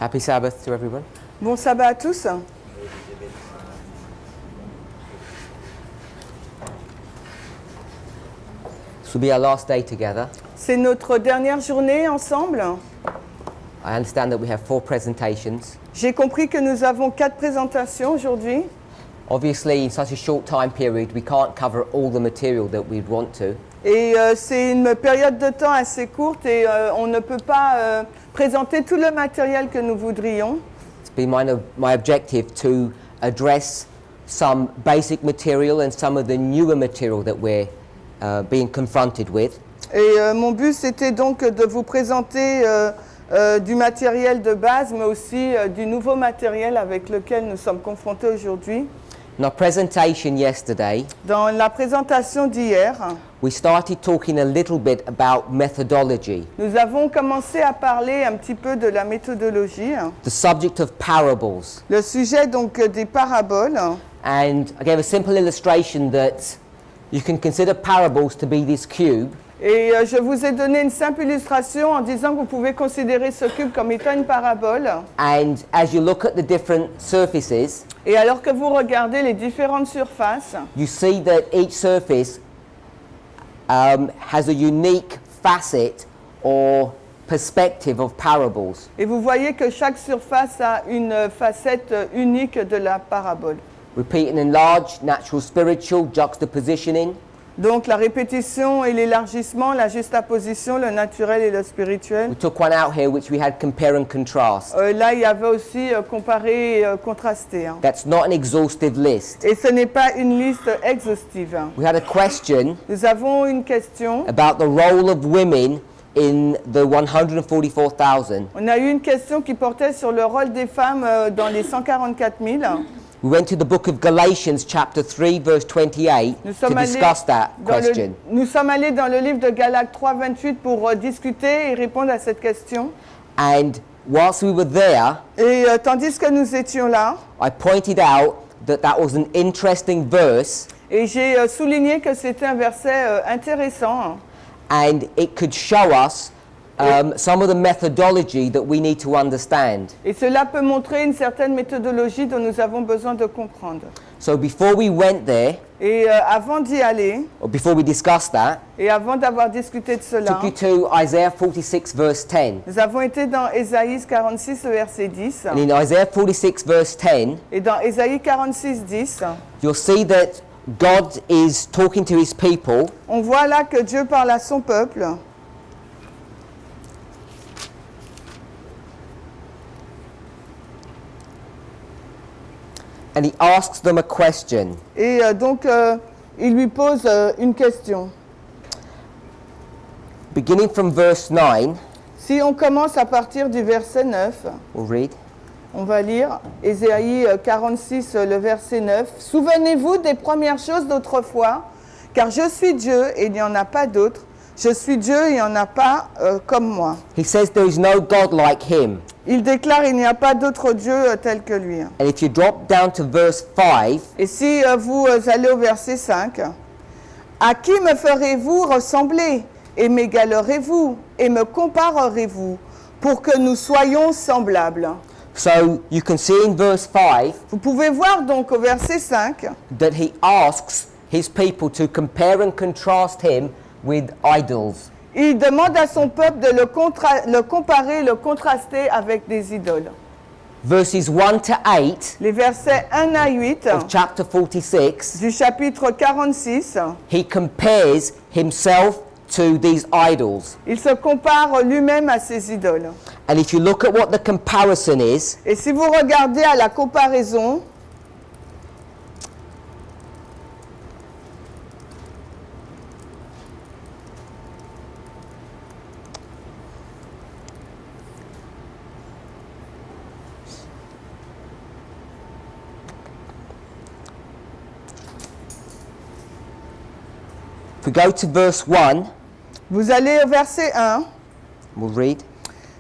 Happy Sabbath to everyone. Bon sabbat à tous. This will be our last day together. C'est notre dernière journée ensemble. I understand that we have 4 presentations. J'ai compris que nous avons 4 présentations aujourd'hui. Obviously, in such a short time period, we can't cover all the material that we'd want to. Et c'est une période de temps assez courte et on ne peut pas présenter tout le matériel que nous voudrions. It's been my objective to address some basic material and some of the newer material that we're being confronted with. Et mon but, c'était donc de vous présenter du matériel de base, mais aussi du nouveau matériel avec lequel nous sommes confrontés aujourd'hui. In our presentation yesterday, Dans la présentation d'hier, we started talking a little bit about methodology, nous avons commencé à parler un petit peu de la méthodologie, the subject of parables. le sujet donc des paraboles. And I gave a simple illustration that you can consider parables to be this cube, Et je vous ai donné une simple illustration en disant que vous pouvez considérer ce cube comme étant une parabole. and as you look at the different surfaces, Et alors que vous regardez les différentes surfaces, you see that each surface has a unique facet or perspective of parables. et vous voyez que chaque surface a une facette unique de la parabole. Repeat and enlarge, natural spiritual, juxtapositioning, Donc la répétition et l'élargissement, la juxtaposition, le naturel et le spirituel. we took one out here which we had compare and contrast. Là, il y avait aussi comparé et contrasté. Hein. That's not an exhaustive list. Et ce n'est pas une liste exhaustive. Hein. We had a question Nous avons une question. about the role of women in the 144,000. On a eu une question qui portait sur le rôle des femmes dans les 144 000. We went to the book of Galatians chapter 3 verse 28 Nous to sommes allés discuss that dans question. nous sommes allés dans le livre de Galates 3, 28 pour discuter et répondre à cette question. And whilst we were there, Et tandis que nous étions là, I pointed out that was an interesting verse et j'ai souligné que c'était un verset intéressant. and it could show us some of the methodology that we need to understand. Et cela peut montrer une certaine méthodologie dont nous avons besoin de comprendre. So before we went there, Et avant d'y aller, or before we discussed that, et avant d'avoir discuté de cela, took you to Isaiah 46 verse 10. nous avons été dans Ésaïe 46, verset 10. And in Isaiah 46 verse 10, Et dans Ésaïe 46, 10, you'll see that God is talking to his people. on voit là que Dieu parle à son peuple. And he asks them a question. Et donc, il lui pose une question. Beginning from verse 9, Si on commence à partir du verset 9, we'll read. on va lire Ésaïe 46, le verset 9. « Souvenez-vous des premières choses d'autrefois, car je suis Dieu et il n'y en a pas d'autre. Je suis Dieu et il n'y en a pas comme moi. He says there is no God like him. » Il déclare « Il n'y a pas d'autre Dieu tel que lui. » And if you drop down to verse 5, Et si vous allez au verset 5, « À qui me ferez-vous ressembler et m'égalerez-vous et me comparerez-vous pour que nous soyons semblables ?» so you can see in verse 5 Vous pouvez voir donc au verset 5 that he asks his people to compare and contrast him with idols. il demande à son peuple de le comparer, le contraster avec des idoles. Verses 1 to 8 Les versets 1 à 8 of chapter 46, du chapitre 46, he compares himself to these idols. il se compare lui-même à ces idoles. And if you look at what the comparison is, Et si vous regardez à la comparaison, if we go to verse 1, vous allez au verset 1. we'll read.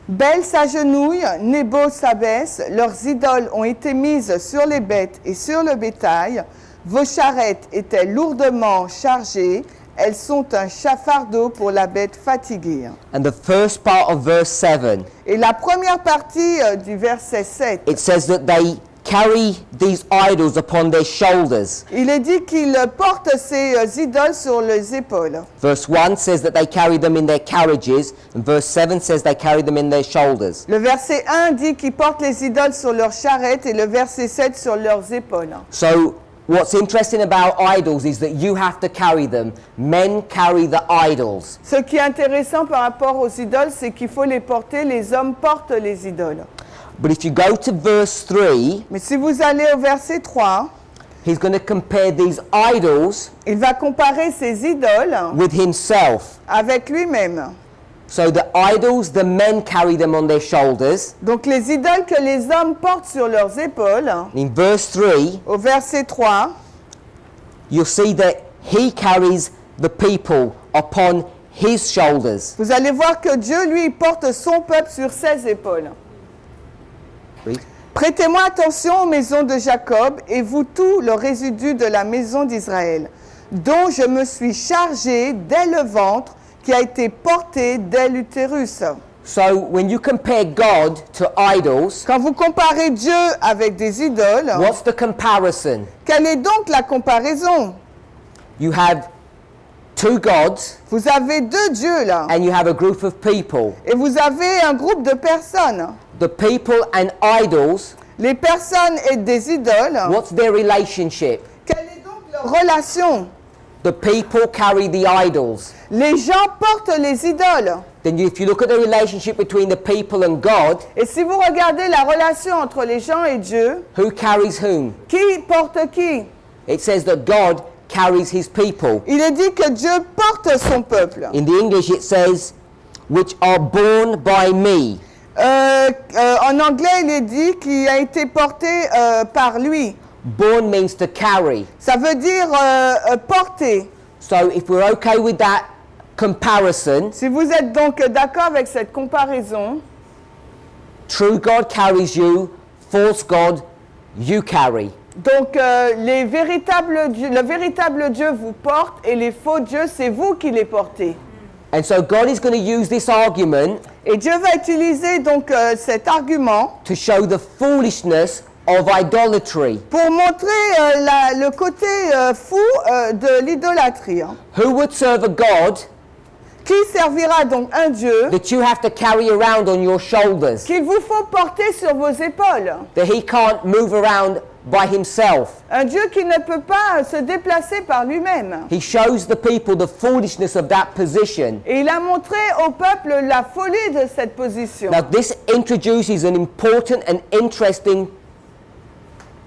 Bel s'agenouille, Nebo s'abaisse, leurs idoles ont été mises sur les bêtes et sur le bétail, vos charrettes étaient lourdement chargées, elles sont un chafardeau pour la bête fatiguée. And the first part of verse 7, Et la première partie du verset 7, it says that they carry these idols upon their shoulders. il est dit qu'ils portent ces idoles sur les épaules. Verse 1 says that they carry them in their carriages, and verse 7 says they carry them in their shoulders. Le verset 1 dit qu'ils portent les idoles sur leurs charrettes et le verset 7 sur leurs épaules. So what's interesting about idols is that you have to carry them. Men carry the idols. Ce qui est intéressant par rapport aux idoles, c'est qu'il faut les porter, les hommes portent les idoles. But if you go to verse 3, Mais si vous allez au verset 3, he's going to compare these idols il va comparer ces idoles with himself. avec lui-même. So the idols, the men carry them on their shoulders. Donc les idoles que les hommes portent sur leurs épaules, In verse 3, au verset 3, you'll see that he carries the people upon his shoulders. vous allez voir que Dieu, lui, porte son peuple sur ses épaules. Read. Prêtez-moi attention aux maisons de Jacob et vous tout le résidu de la maison d'Israël, dont je me suis chargé dès le ventre, qui a été porté dès l'utérus. So when you compare God to idols, Quand vous comparez Dieu avec des idoles, what's the comparison? quelle est donc la comparaison? You have two gods Vous avez deux dieux là, and you have a group of people. et vous avez un groupe de personnes. The people and idols, Les personnes et des idoles, what's their relationship? quelle est donc leur relation? The people carry the idols. Les gens portent les idoles. Then if you look at the relationship between the people and God, Et si vous regardez la relation entre les gens et Dieu, who carries whom? qui porte qui? It says that God carries his people. Il est dit que Dieu porte son peuple. In the English it says, which are borne by me. En anglais, il est dit qu'il a été porté par lui. Borne means to carry. Ça veut dire porter. So if we're okay with that comparison, Si vous êtes donc d'accord avec cette comparaison, true God carries you, false God you carry. donc le véritable Dieu vous porte et les faux dieux, c'est vous qui les portez. And so God is going to use this argument Et Dieu va utiliser donc cet argument to show the foolishness of idolatry. pour montrer le côté fou de l'idolâtrie. Who would serve a God Qui servira donc un Dieu that you have to carry around on your shoulders, qu'il vous faut porter sur vos épaules? that he can't move around by himself? Un Dieu qui ne peut pas se déplacer par lui-même. He shows the people the foolishness of that position. Et il a montré au peuple la folie de cette position. Now this introduces an important and interesting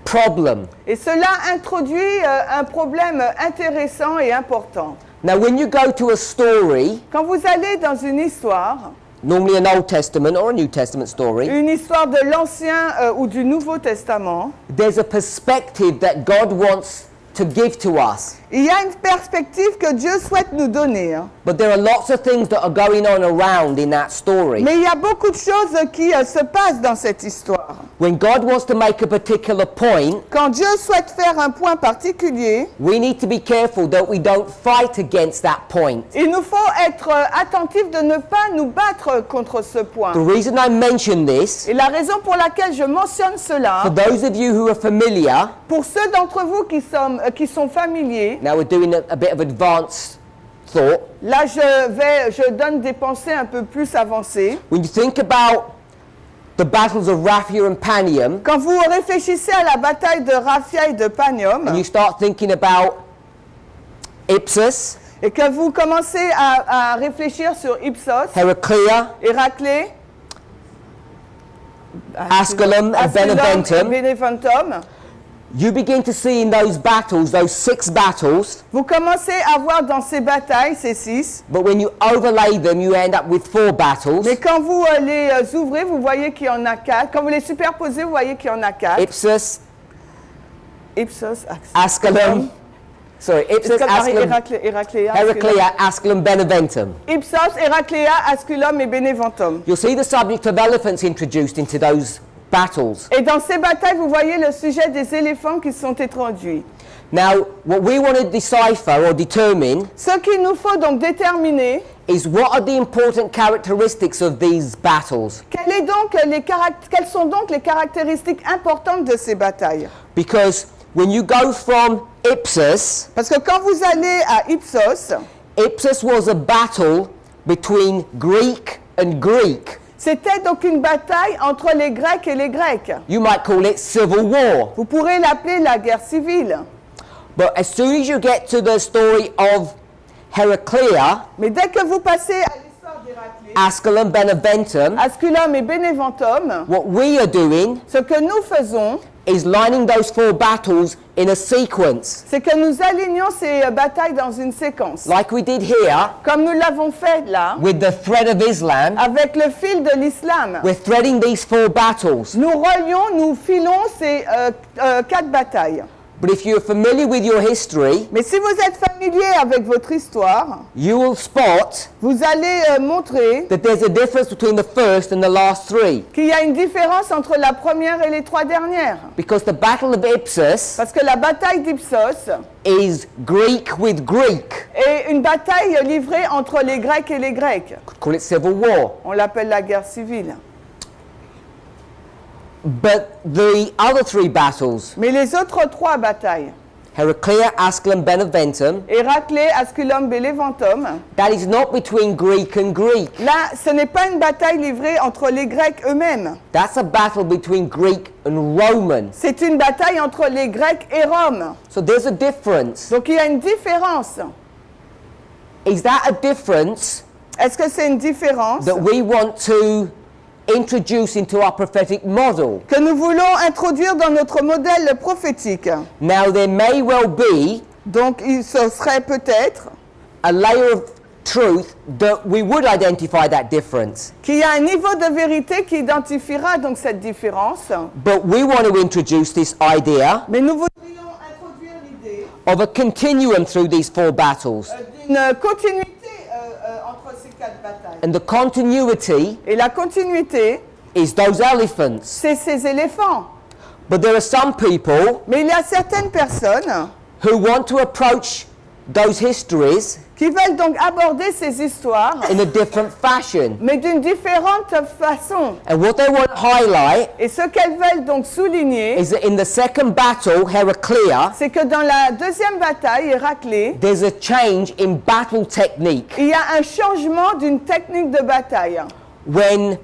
problem. Et cela introduit un problème intéressant et important. Now when you go to a story, Quand vous allez dans une histoire, normally an Old Testament or a New Testament story, une histoire de l'Ancien ou du Nouveau Testament, there's a perspective that God wants to give to us. il y a une perspective que Dieu souhaite nous donner. But there are lots of things that are going on around in that story. Mais il y a beaucoup de choses qui se passent dans cette histoire. When God wants to make a particular point, Quand Dieu souhaite faire un point particulier, we need to be careful that we don't fight against that point. il nous faut être attentifs de ne pas nous battre contre ce point. The reason I mention this, Et la raison pour laquelle je mentionne cela, for those of you who are familiar, pour ceux d'entre vous qui sont familiers, now we're doing a bit of advanced thought. là je donne des pensées un peu plus avancées. When you think about the battles of Raphia and Panium, Quand vous réfléchissez à la bataille de Raphia et de Panium, and you start thinking about Ipsus, et que vous commencez à réfléchir sur Ipsos, Heraclea, Héraclée, Asculum, and Asculum Beneventum, et Beneventum, you begin to see in those battles, those 6 battles, vous commencez à voir dans ces batailles, ces 6, but when you overlay them, you end up with 4 battles. mais quand vous les ouvrez, vous voyez qu'il y en a 4. Quand vous les superposez, vous voyez qu'il y en a 4. Ipsus, Ipsos, Asculum, Asculum, Héracléa, Heraclea, Asculum, Beneventum. Ipsos, Héracléa, Asculum et Beneventum. You'll see the subject of elephants introduced into those battles. Et dans ces batailles, vous voyez le sujet des éléphants qui sont introduits. Now, what we want to decipher or determine Ce qu'il nous faut donc déterminer, is what are the important characteristics of these battles. quelles sont donc les caractéristiques importantes de ces batailles? Because when you go from Ipsus, Parce que quand vous allez à Ipsos, Ipsus was a battle between Greek and Greek. c'était donc une bataille entre les Grecs et les Grecs. You might call it civil war. Vous pourrez l'appeler la guerre civile. But as soon as you get to the story of Heraclea, Mais dès que vous passez à l'histoire d'Héraclès, Asculum, Beneventum, Asculum et Beneventum, what we are doing ce que nous faisons, is lining those four battles in a sequence, c'est que nous alignons ces batailles dans une séquence. like we did here Comme nous l'avons fait là, with the thread of Islam. avec le fil de l'islam. We're threading these four battles. Nous relions, nous filons ces 4 batailles. But if you're familiar with your history, Mais si vous êtes familier avec votre histoire, you will spot vous allez montrer that there's a difference between the first and the last three. qu'il y a une différence entre la première et les 3 dernières. Because the Battle of Ipsus Parce que la bataille d'Ipsos is Greek with Greek. est une bataille livrée entre les Grecs et les Grecs. Could call it civil war. On l'appelle la guerre civile. But the other three battles, Mais les autres 3 batailles, Heraclea, Asculum, Beneventum, Héraclès, Asculum, Beneventum, that is not between Greek and Greek. là, ce n'est pas une bataille livrée entre les Grecs eux-mêmes. That's a battle between Greek and Roman. C'est une bataille entre les Grecs et Rome. So there's a difference. Donc il y a une différence. Is that a difference Est-ce que c'est une différence that we want to introduce into our prophetic model? que nous voulons introduire dans notre modèle prophétique? Now there may well be Donc il se serait peut-être a layer of truth that we would identify that difference. qu'il y a un niveau de vérité qui identifiera donc cette différence. But we want to introduce this idea Mais nous voudrions introduire l'idée of a continuum through these four battles. d'une continuité entre ces 4 batailles. And the continuity Et la continuité, is those elephants. c'est ces éléphants. But there are some people Mais il y a certaines personnes who want to approach those histories qui veulent donc aborder ces histoires, in a different fashion. mais d'une différente façon. And what they want to highlight Et ce qu'elles veulent donc souligner, is that in the second battle, Heraclea, c'est que dans la deuxième bataille, Héraclès, there's a change in battle technique. il y a un changement d'une technique de bataille. When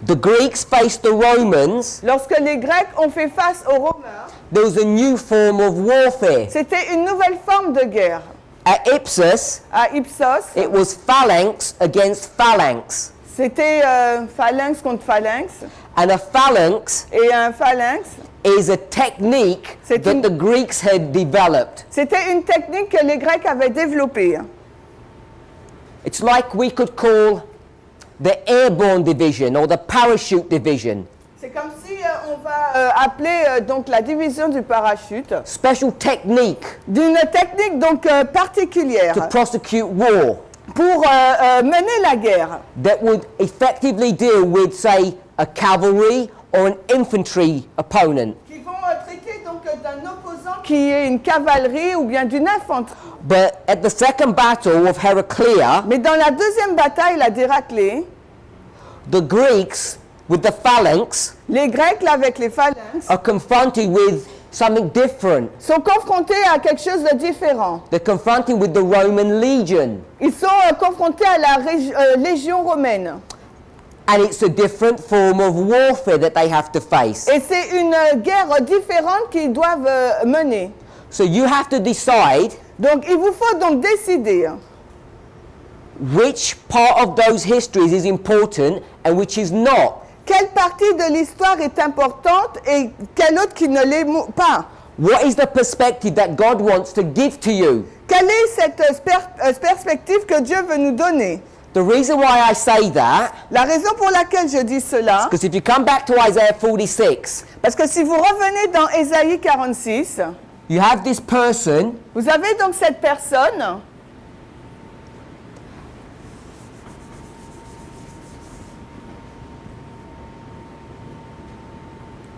the Greeks faced the Romans, Lorsque les Grecs ont fait face aux Romains, there was a new form of warfare. c'était une nouvelle forme de guerre. At Ipsus, À Ipsos, it was phalanx against phalanx. c'était phalanx contre phalanx. And a phalanx Et un phalanx, is a technique C'est that une- the Greeks had developed. c'était une technique que les Grecs avaient développée. It's like we could call the airborne division or the parachute division. C'est comme si on va appeler donc la division du parachute Special technique d'une technique donc particulière to prosecute war pour mener la guerre, that would effectively deal with, say, a cavalry or an infantry opponent. qui vont traiter donc d'un opposant qui est une cavalerie ou bien d'une infanterie. But at the second battle of Heraclea, Mais dans la deuxième bataille, la d'Héraclès, the Greeks with the phalanx les Grecs là avec les phalanx are confronted with something different. sont confrontés à quelque chose de différent. They're confronted with the Roman legion. Ils sont confrontés à la légion romaine. And it's a different form of warfare that they have to face. Et c'est une guerre différente qu'ils doivent mener. So you have to decide Donc il vous faut donc décider which part of those histories is important and which is not. quelle partie de l'histoire est importante et quelle autre qui ne l'est pas. What is the perspective that God wants to give to you? Quelle est cette perspective que Dieu veut nous donner? The reason why I say that, La raison pour laquelle je dis cela, because if you come back to Isaiah 46, parce que si vous revenez dans Ésaïe 46, you have this person vous avez donc cette personne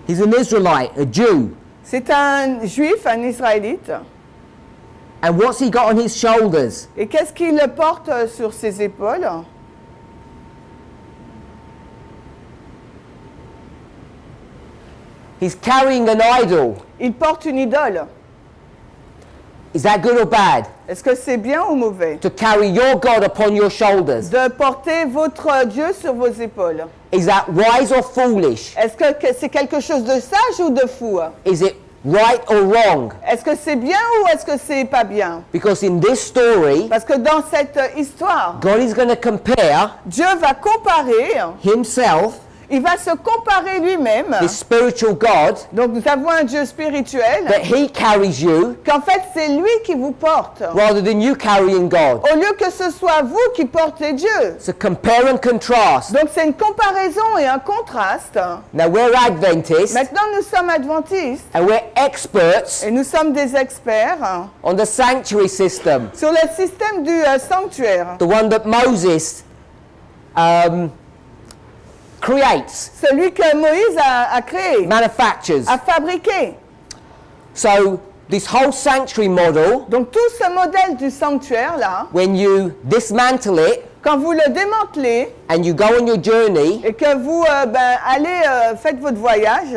he's an Israelite, a Jew. C'est un juif, un israélite. And what's he got on his shoulders? Et qu'est-ce qu'il porte sur ses épaules? He's carrying an idol. Il porte une idole. Is that good or bad? Est-ce que c'est bien ou mauvais? To carry your God upon your shoulders. De porter votre Dieu sur vos épaules. Is that wise or foolish? Est-ce que c'est quelque chose de sage ou de fou? Is it right or wrong? Est-ce que c'est bien ou est-ce que c'est pas bien? Because in this story, Parce que dans cette histoire, God is going to compare Dieu va comparer, himself, il va se comparer lui-même. his spiritual God, Donc nous avons un Dieu spirituel, that he carries you qu'en fait c'est lui qui vous porte. rather than you carrying God. Au lieu que ce soit vous qui portez Dieu. So compare and contrast. Donc c'est une comparaison et un contraste. Now we're Adventists Maintenant nous sommes adventistes and we're experts et nous sommes des experts on the sanctuary system, sur le système du sanctuaire. the one that Moses creates, Celui que Moïse a créé, manufactures. a fabriqué. So this whole sanctuary model, Donc tout ce modèle du sanctuaire là, when you dismantle it quand vous le démantelez and you go on your journey, et que vous allez faites votre voyage,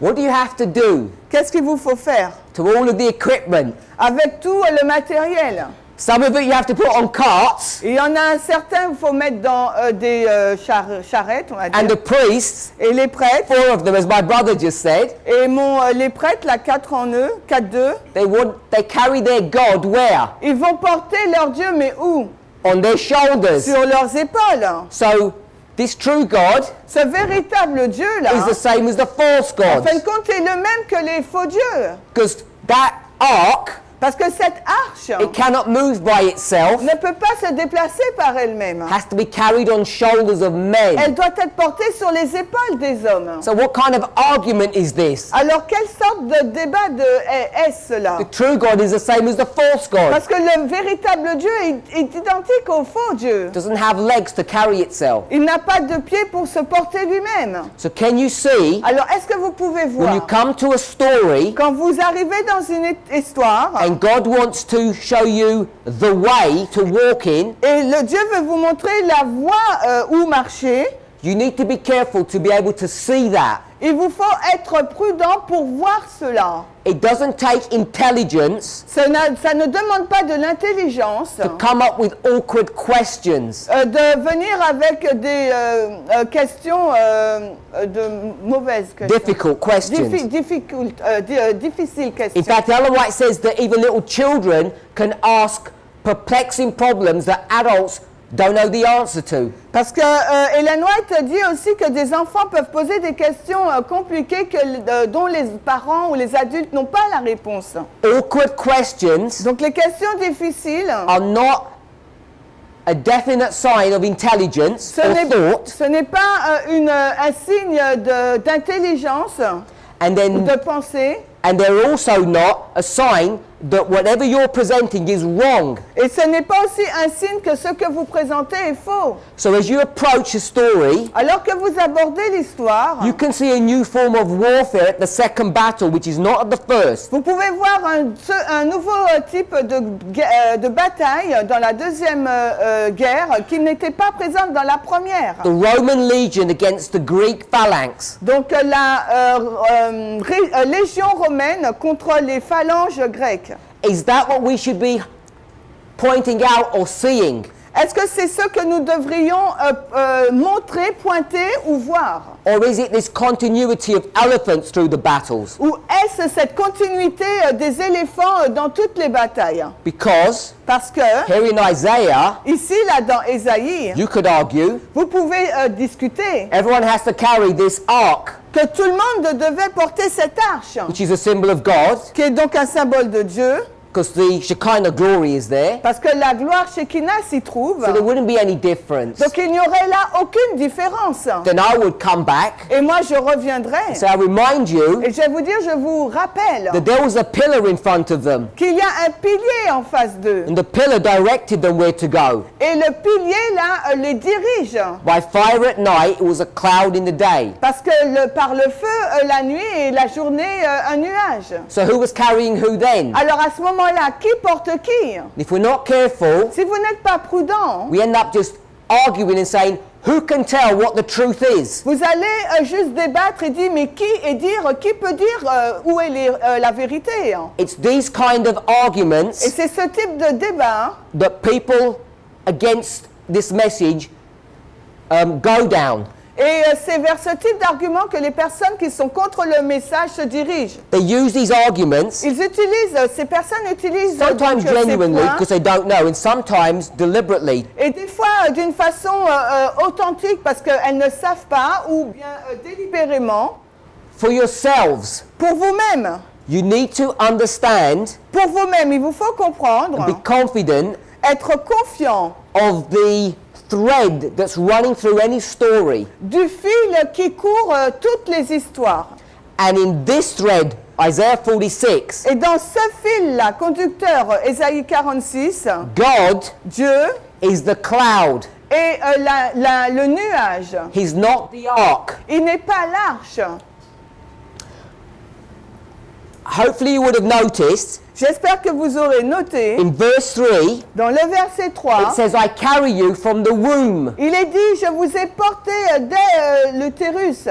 what do you have to do qu'est-ce qu'il vous faut faire to all of the equipment? avec tout le matériel? Some of it you have to put on carts, Et il y en a un certain qu'il faut mettre dans des charrettes, on va and the dire. priests, Et les prêtres, 4 of them, as my brother just said, et les prêtres, là, 4-2, they carry their God where? ils vont porter leur Dieu, mais où? On their shoulders. Sur leurs épaules. So this true God Ce véritable Dieu, là, is the same as the false en God, fin de compte, est le même que les faux dieux. because that ark, Parce que cette arche it cannot move by itself, ne peut pas se déplacer par elle-même. has to be carried on shoulders of men. Elle doit être portée sur les épaules des hommes. So what kind of argument is this? Alors, quelle sorte de débat est-ce là? The true God is the same as the false God. Parce que le véritable Dieu est identique au faux Dieu. Doesn't have legs to carry itself. Il n'a pas de pieds pour se porter lui-même. So can you see, Alors, est-ce que vous pouvez when you voir, come to a story quand vous arrivez dans une histoire, and God wants to show you the way to walk in, et le Dieu veut vous montrer la voie où marcher, you need to be careful to be able to see that. il vous faut être prudent pour voir cela. It doesn't take intelligence Ça ne demande pas de l'intelligence to come up with awkward questions. de venir avec des questions de mauvaises questions. Difficult questions. Difficiles questions. In fact, Ellen White says that even little children can ask perplexing problems that adults don't know the answer to. Parce que Ellen White dit aussi que des enfants peuvent poser des questions compliquées dont les parents ou les adultes n'ont pas la réponse. Awkward questions Donc les questions difficiles, are not a definite sign of intelligence or thought, ce n'est pas un signe d'intelligence and ou then de pensée. and they're also not a sign that whatever you're presenting is wrong. Et ce n'est pas aussi un signe que ce que vous présentez est faux. So as you approach a story, Alors que vous abordez l'histoire, you can see a new form of warfare at the second battle, which is not at the first. vous pouvez voir un nouveau type de bataille dans la deuxième guerre qui n'était pas présente dans la première. The Roman legion against the Greek phalanx. Donc la légion romaine contre les phalanges grecques. Is that what we should be pointing out or seeing? Est-ce que c'est ce que nous devrions montrer, pointer ou voir? Or is it this continuity of elephants through the battles? Ou est-ce cette continuité des éléphants dans toutes les batailles? Because Parce que here in Isaiah, ici, là, dans Ésaïe, you could argue vous pouvez discuter everyone has to carry this ark, que tout le monde devait porter cette arche, which is a symbol of God, qui est donc un symbole de Dieu. because the Shekinah glory is there. Parce que la gloire Shekinah s'y trouve. So there wouldn't be any difference. Donc il n'y aurait là aucune différence. Then I would come back. Et moi je reviendrai. So I remind you Et je vais vous dire, je vous rappelle that there was a pillar in front of them. qu'il y a un pilier en face d'eux. And the pillar directed them where to go. Et le pilier là les dirige. By fire at night, it was a cloud in the day. Parce que par le feu la nuit et la journée un nuage. So who was carrying who then? Alors à ce moment-là, qui porte qui? If we're not careful, Si vous n'êtes pas prudent, we end up just arguing and saying, who can tell what the truth is? vous allez juste débattre et dire mais qui peut dire où est la vérité? It's these kind of Et arguments c'est ce type de débat that people against this message go down. et c'est vers ce type d'argument que les personnes qui sont contre le message se dirigent. They use these arguments Ces personnes utilisent donc, sometimes ces genuinely points, because they don't know, and sometimes deliberately et des fois d'une façon authentique parce qu'elles ne savent pas ou bien délibérément for yourselves. pour vous-même. You need to understand Pour vous-même, il vous faut comprendre, and be confident être confiant of the thread that's running through any story. du fil qui court toutes les histoires. And in this thread, Isaiah 46, Et dans ce fil-là, conducteur, Ésaïe 46, God Dieu is the cloud. est le nuage. He's not the ark. Il n'est pas l'arche. Hopefully you would have noticed J'espère que vous aurez noté, in verse 3, dans le verset it 3, says, I carry you from the womb. il est dit, je vous ai porté dès l'utérus.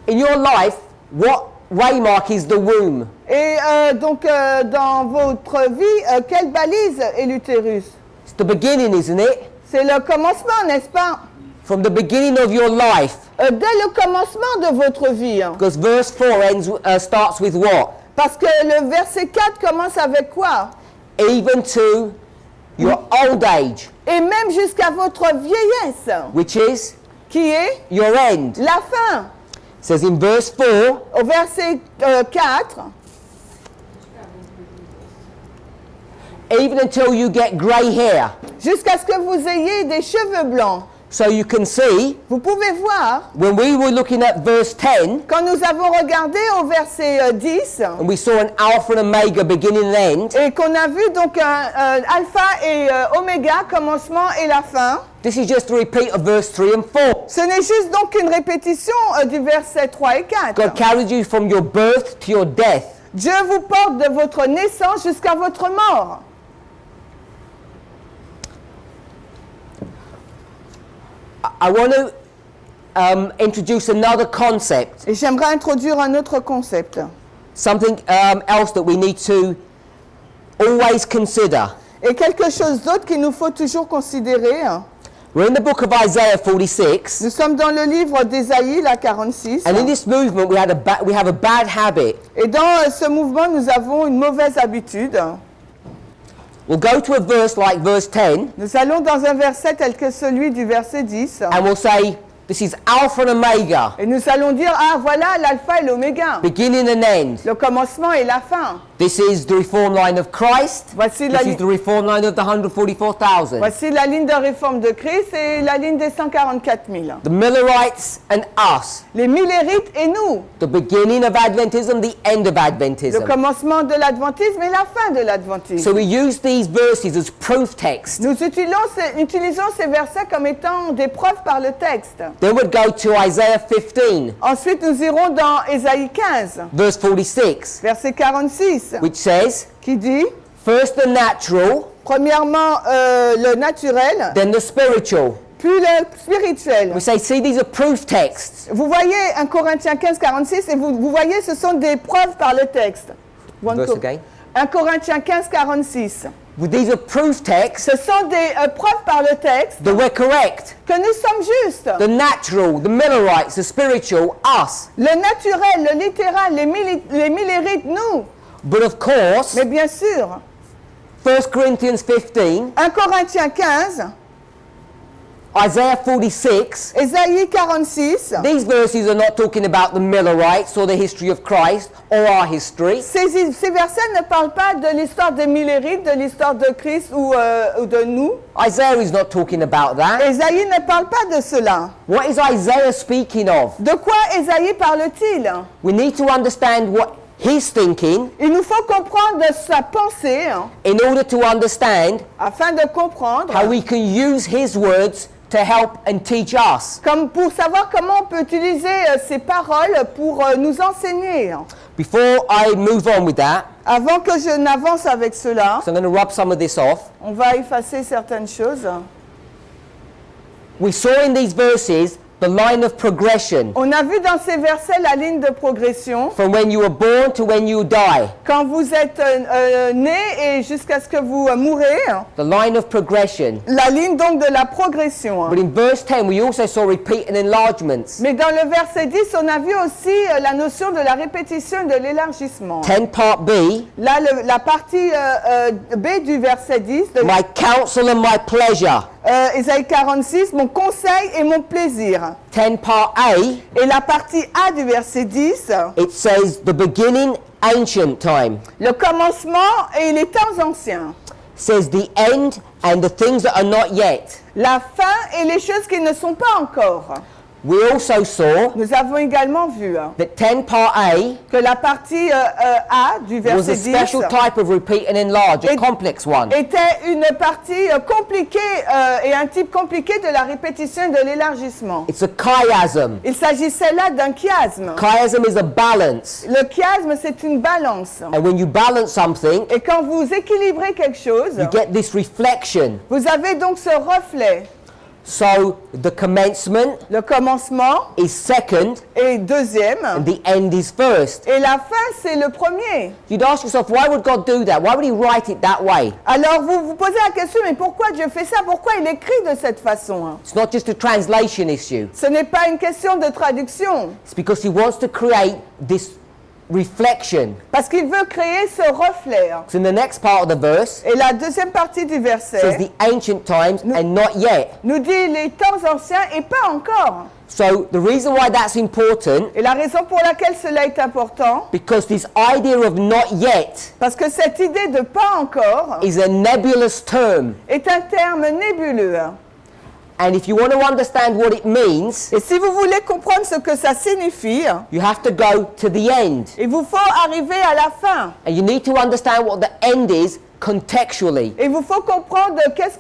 In your life, what waymark is the womb? Et donc, dans votre vie, quelle balise est l'utérus? It's the beginning, isn't it? C'est le commencement, n'est-ce pas? From the beginning of your life. Dès le commencement de votre vie. Because verse 4 starts with what? Parce que le verset 4 commence avec quoi? Even to your old age, Et même jusqu'à votre vieillesse, which is qui est your end. la fin. It says in verse 4, Au verset 4, even until you get grey hair. jusqu'à ce que vous ayez des cheveux blancs. So you can see, Vous pouvez voir, when we were looking at verse 10, quand nous avons regardé au verset 10, and we saw an alpha and omega beginning and end, et qu'on a vu donc un alpha et oméga, commencement et la fin, this is just a repeat of verse 3 and 4. ce n'est juste donc une répétition du verset 3 et 4. God carried you from your birth to your death. Dieu vous porte de votre naissance jusqu'à votre mort. I want to introduce another concept, Et j'aimerais introduire un autre concept. something else that we need to always consider. Et quelque chose d'autre qu'il nous faut toujours considérer. We're in the book of Isaiah 46, Nous sommes dans le livre d'Ésaïe, la 46. and in this movement we have a bad habit. Et dans ce mouvement, nous avons une mauvaise habitude. We'll go to a verse like verse 10, Nous allons dans un verset tel que celui du verset 10. and we'll say, this is Alpha and Omega, Et nous allons dire, ah voilà l'alpha et l'oméga. beginning and end. Le commencement et la fin. This is the reform line of Christ. Voici la, This is the reform line of the 144,000. voici la ligne de réforme de Christ et la ligne des 144 000. The Millerites and us. Les millérites et nous. The beginning of Adventism, the end of Le Adventism. commencement de l'adventisme et la fin de l'adventisme. So we use these verses as proof text. Nous utilisons ces versets comme étant des preuves par le texte. Then we'd go to Isaiah 15, Ensuite, nous irons dans Ésaïe 15, verse 46, verset 46, which says, qui dit, first the natural, premièrement, le naturel, then the spiritual. puis le spirituel. We say, see, these are proof texts. Vous voyez 1 Corinthiens 15, 46, et vous voyez, ce sont des preuves par le texte. Verse again. 1 Corinthiens 15, 46. These are proof texts Ce sont des preuves par le texte that we're correct. que nous sommes justes. The natural, the Millerites, the spiritual, us. Le naturel, le littéral, les millérites, nous. But of course, Mais bien sûr, 1 Corinthians 15, 1 Corinthiens 15, Isaiah 46, Ésaïe 46, these verses are not talking about the Millerites or the history of Christ or our history. ces versets ne parlent pas de l'histoire des Millérites, de l'histoire de Christ ou de nous. Isaiah is not talking about that. Ésaïe ne parle pas de cela. What is Isaiah speaking of? De quoi Ésaïe parle-t-il? We need to understand what he's thinking Il nous faut comprendre sa pensée in order to understand afin de comprendre, how we can use his words to help and teach us. comme pour savoir comment on peut utiliser ces paroles pour nous enseigner. Before I move on with that, Avant que je n'avance avec cela, so I'm going to rub some of this off. on va effacer certaines choses. We saw in these verses the line of progression On a vu dans ces versets la ligne de progression. from when you were born to when you die. Quand vous êtes né et jusqu'à ce que vous mourrez, The line of progression. la ligne donc de la progression. But in verse 10, we also saw repeat and enlargements. Mais dans le verset 10, on a vu aussi la notion de la répétition et de l'élargissement. 10 part B, Là, la partie B du verset 10, de my counsel and my pleasure. Ésaïe 46, mon conseil et mon plaisir. 10 part A, Et la partie A du verset 10, it says the beginning, ancient time. le commencement et les temps anciens. Says the end and the things that are not yet. La fin et les choses qui ne sont pas encore. We also saw Nous avons également vu that 10 part A que la partie A du was a verset 10 special type of repeat and enlarge, a Et- complex one. était une partie compliquée et un type compliqué de la répétition et de l'élargissement. It's a chiasm. Il s'agissait là d'un chiasme. Chiasm is a balance. Le chiasme, c'est une balance. And when you balance something, Et quand vous équilibrez quelque chose, you get this reflection. vous avez donc ce reflet. So the commencement Le commencement is second est deuxième and the end is first. et la fin, c'est le premier. You'd ask yourself, why would God do that? Why would he write it that way? Alors vous vous posez la question, mais pourquoi Dieu fait ça? Pourquoi il écrit de cette façon? It's not just a translation issue. Ce n'est pas une question de traduction, It's because he wants to create this reflection. parce qu'il veut créer ce reflet. So in the next part of the verse, Et la deuxième partie du it says verset the ancient times and not yet. nous dit les temps anciens et pas encore. So the reason why that's important, Et la raison pour laquelle cela est important, because this idea of not yet parce que cette idée de pas encore is a nebulous term. est un terme nébuleux. And if you want to understand what it means, Et si vous voulez comprendre ce que ça signifie, you have to go to the end. il vous faut arriver à la fin. And you need to understand what the end is contextually. Il vous faut comprendre qu'est-ce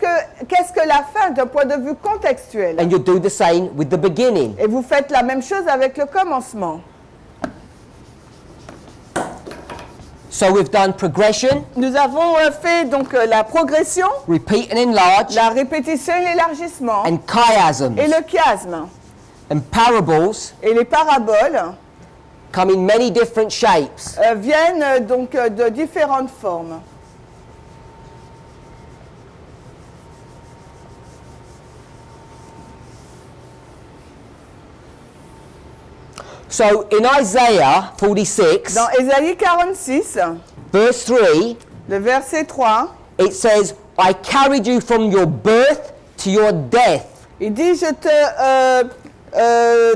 que la fin d'un point de vue contextuel. And you do the same with the beginning. Et vous faites la même chose avec le commencement. So we've done progression, Nous avons fait donc la progression, repeat and enlarge, la répétition et l'élargissement, and chiasms. et le chiasme. And parables Et les paraboles come in many different shapes. viennent donc de différentes formes. So in Isaiah 46, Dans Ésaïe 46, verse 3, le verset 3, it says, I carried you from your birth to your death. il dit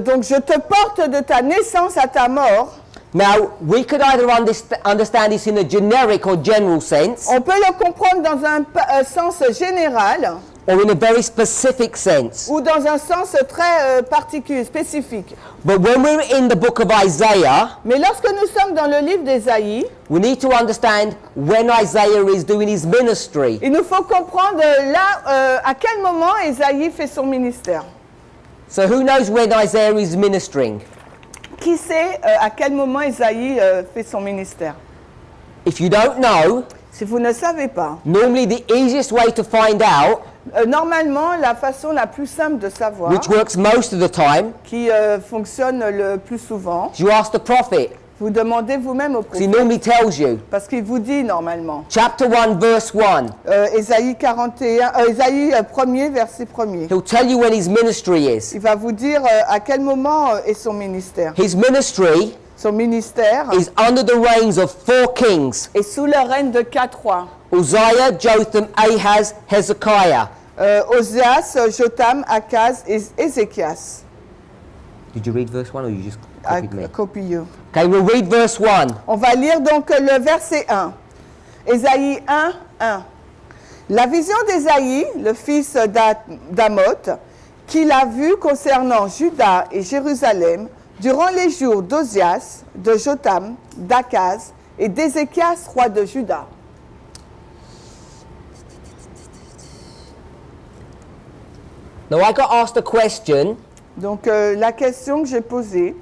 donc je te porte de ta naissance à ta mort. Now, we could either understand this in a generic or general sense, On peut le comprendre dans un sens général or in a very specific sense. ou dans un sens très particulier, spécifique. But when we're in the book of Isaiah, Mais lorsque nous sommes dans le livre d'Ésaïe, we need to understand when Isaiah is doing his ministry. il nous faut comprendre là à quel moment Ésaïe fait son ministère. So who knows when Isaiah is ministering? Qui sait à quel moment Ésaïe fait son ministère? If you don't know, Si vous ne savez pas, normally the easiest way to find out, normalement, la façon la plus simple de savoir, which works most of the time, qui fonctionne le plus souvent, is you ask the prophet, vous demandez vous-même au because he prophète, normally tells you. parce qu'il vous dit normalement. Chapter 1, verse 1, Ésaïe 41, Ésaïe 1er, verset 1er. he'll tell you when his ministry is. Il va vous dire à quel moment est son ministère. His ministry Son ministère is under the reigns of 4 kings: est sous le règne de 4 rois. Uzziah, Jotham, Ahaz, Hezekiah. Osias, Jotam, Akaz et Ézéchias. Did you read verse 1 or you just copied me? Copy you. Okay, we'll read verse 1. On va lire donc le verset 1. Ésaïe 1, 1. La vision d'Ésaïe, le fils d'Amoth, qu'il a vue concernant Juda et Jérusalem durant les jours d'Osias, de Jotam, d'Akaz et d'Ézéchias, roi de Juda. Now I got asked a question Donc la question que j'ai posée,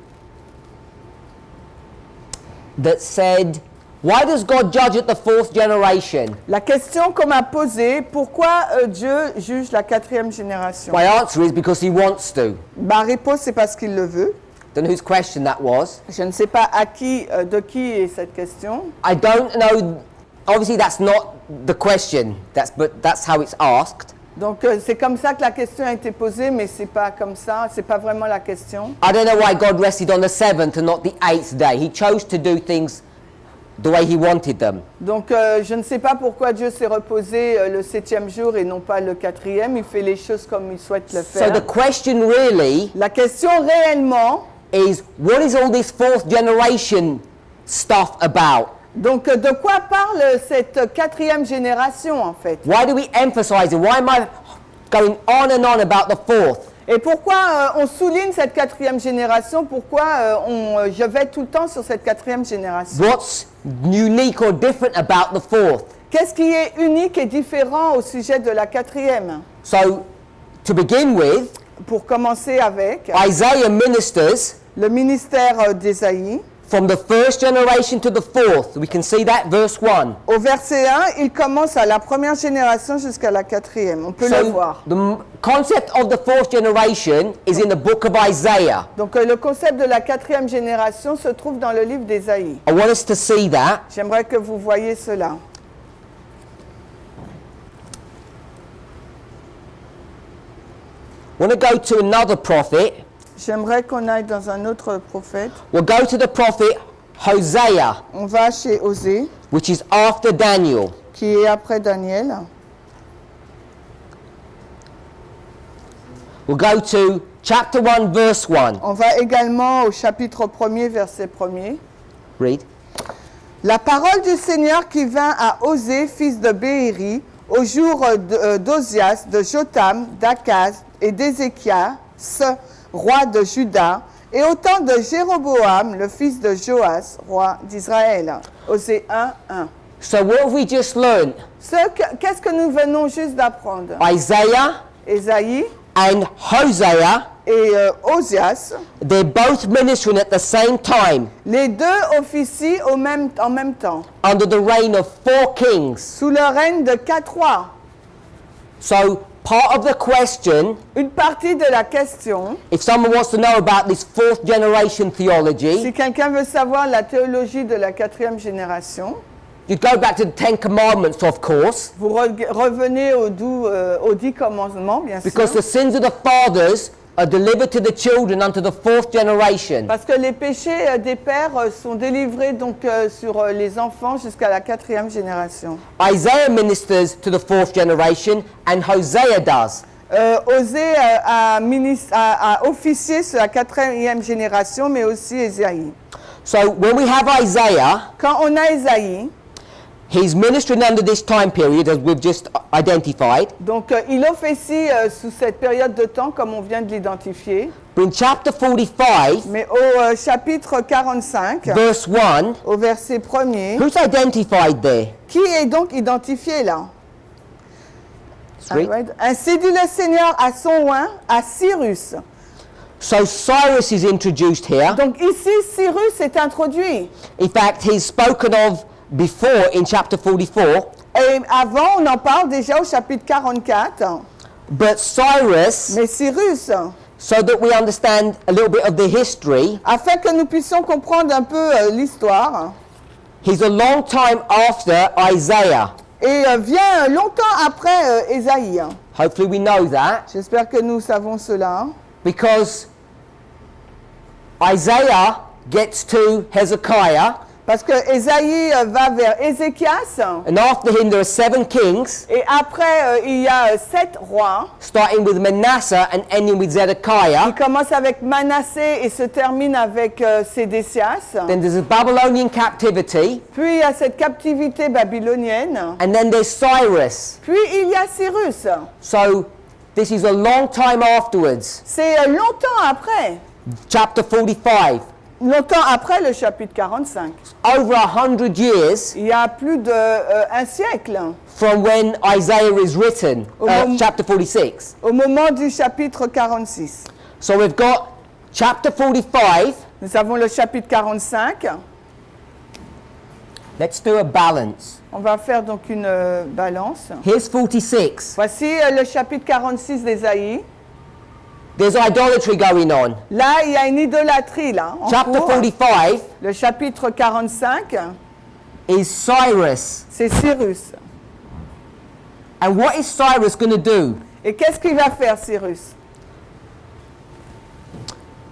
that said, why does God judge at the fourth generation? la question qu'on m'a posée, pourquoi Dieu juge la 4e génération? My answer is because he wants to. Ma réponse, c'est parce qu'il le veut. Don't know whose question that was. Je ne sais pas de qui est cette question. I don't know. Obviously, that's not the question. But that's how it's asked. Donc c'est comme ça que la question a été posée, mais c'est pas comme ça, c'est pas vraiment la question. I don't know why God rested on the seventh and not the eighth day. He chose to do things the way he wanted them. Donc je ne sais pas pourquoi Dieu s'est reposé le 7e jour et non pas le 4e. Il fait les choses comme il souhaite le So faire. the question really La question réellement, is, what is all this fourth generation stuff about? donc de quoi parle cette 4e génération en fait? Why do we emphasize it? Why am I going on and on about the fourth? Et pourquoi on souligne cette 4e génération? Pourquoi je vais tout le temps sur cette 4e génération? What's unique or different about the fourth? Qu'est-ce qui est unique et différent au sujet de la 4e? So, to begin with, Pour commencer avec Isaiah ministers le ministère d'Ésaïe. from the first generation to the fourth. We can see that, verse 1. Au verset 1, il commence à la première génération jusqu'à la 4e. On peut le So, voir. the concept of the fourth generation is in the book of Isaiah. Donc le concept de la 4e génération se trouve dans le livre d'Ésaïe. I want us to see that. J'aimerais que vous voyiez cela. I want to go to another prophet. J'aimerais qu'on aille dans un autre prophète. We'll go to the prophet Hosea, On va chez Osée, which is after Daniel. qui est après Daniel. We'll go to chapter 1, verse 1. On va également au chapitre 1er, verset 1er. Read. La parole du Seigneur qui vint à Osée, fils de Béhéri, au jour d'Osias, de Jotam, d'Akaz et d'Ézéchias, roi de Juda, et au temps de Jéroboam, le fils de Joas, roi d'Israël. Osée 1, 1. So what have we just learned? Qu'est-ce que nous venons juste d'apprendre? Isaiah Ésaïe and Hosea, et Osias, they're both ministering at the same time les deux officient en même temps, under the reign of 4 kings. sous le règne de 4 rois. So part of the question, Une partie de la question, if someone wants to know about this fourth generation theology, si quelqu'un veut savoir la théologie de la 4e génération, you go back to the 10 Commandments, of course, vous revenez aux 10 commandements, bien sûr. because the sins of the fathers are delivered to the children unto the fourth generation. Parce que les péchés des pères sont délivrés donc sur les enfants jusqu'à la 4e génération. Isaiah ministers to the fourth generation, and Hosea does. Osée a officié sur la 4e génération, mais aussi Ésaïe. So when we have Isaiah, Quand on a Ésaïe, he's ministering under this time period, as we've just identified. donc il officie sous cette période de temps, comme on vient de l'identifier. But in chapter 45, Mais au chapitre 45, verse 1, au verset 1er, who's identified there? qui est donc identifié là? Read. Alright. Ainsi dit le Seigneur à son oint, à Cyrus. So Cyrus is introduced here. Donc ici, Cyrus est introduit. In fact, he's spoken of before in chapter 44. Et avant, on en parle déjà au chapitre 44. But Cyrus, Mais Cyrus, so that we understand a little bit of the history, afin que nous puissions comprendre un peu l'histoire, he's a long time after Isaiah. et vient longtemps après Ésaïe. Hopefully we know that, J'espère que nous savons cela. because Isaiah gets to Hezekiah, Parce que Ésaïe va vers Ézéchias. And after him, there are 7 kings, Et après, il y a 7 rois. starting with Manasseh and ending with Zedekiah. Il commence avec Manassé et se termine avec Sédécias. Then there's a Babylonian captivity. Puis il y a cette captivité babylonienne. And then there's Cyrus. Puis il y a Cyrus. So this is a long time afterwards. C'est longtemps après. Chapter 45. Longtemps après le chapitre 45. Over 100 years Il y a plus d'un siècle. from when Isaiah is written, chapter 46. Au moment du chapitre 46. So we've got chapter 45. Nous avons le chapitre 45. Let's do a balance. On va faire donc une balance. Here's 46. Voici le chapitre 46 d'Ésaïe. There's idolatry going on. Là, il y a une idolâtrie là. En Chapter cours. 45 Le chapitre 45, is Cyrus. c'est Cyrus. And what is Cyrus going to do? Et qu'est-ce qu'il va faire, Cyrus?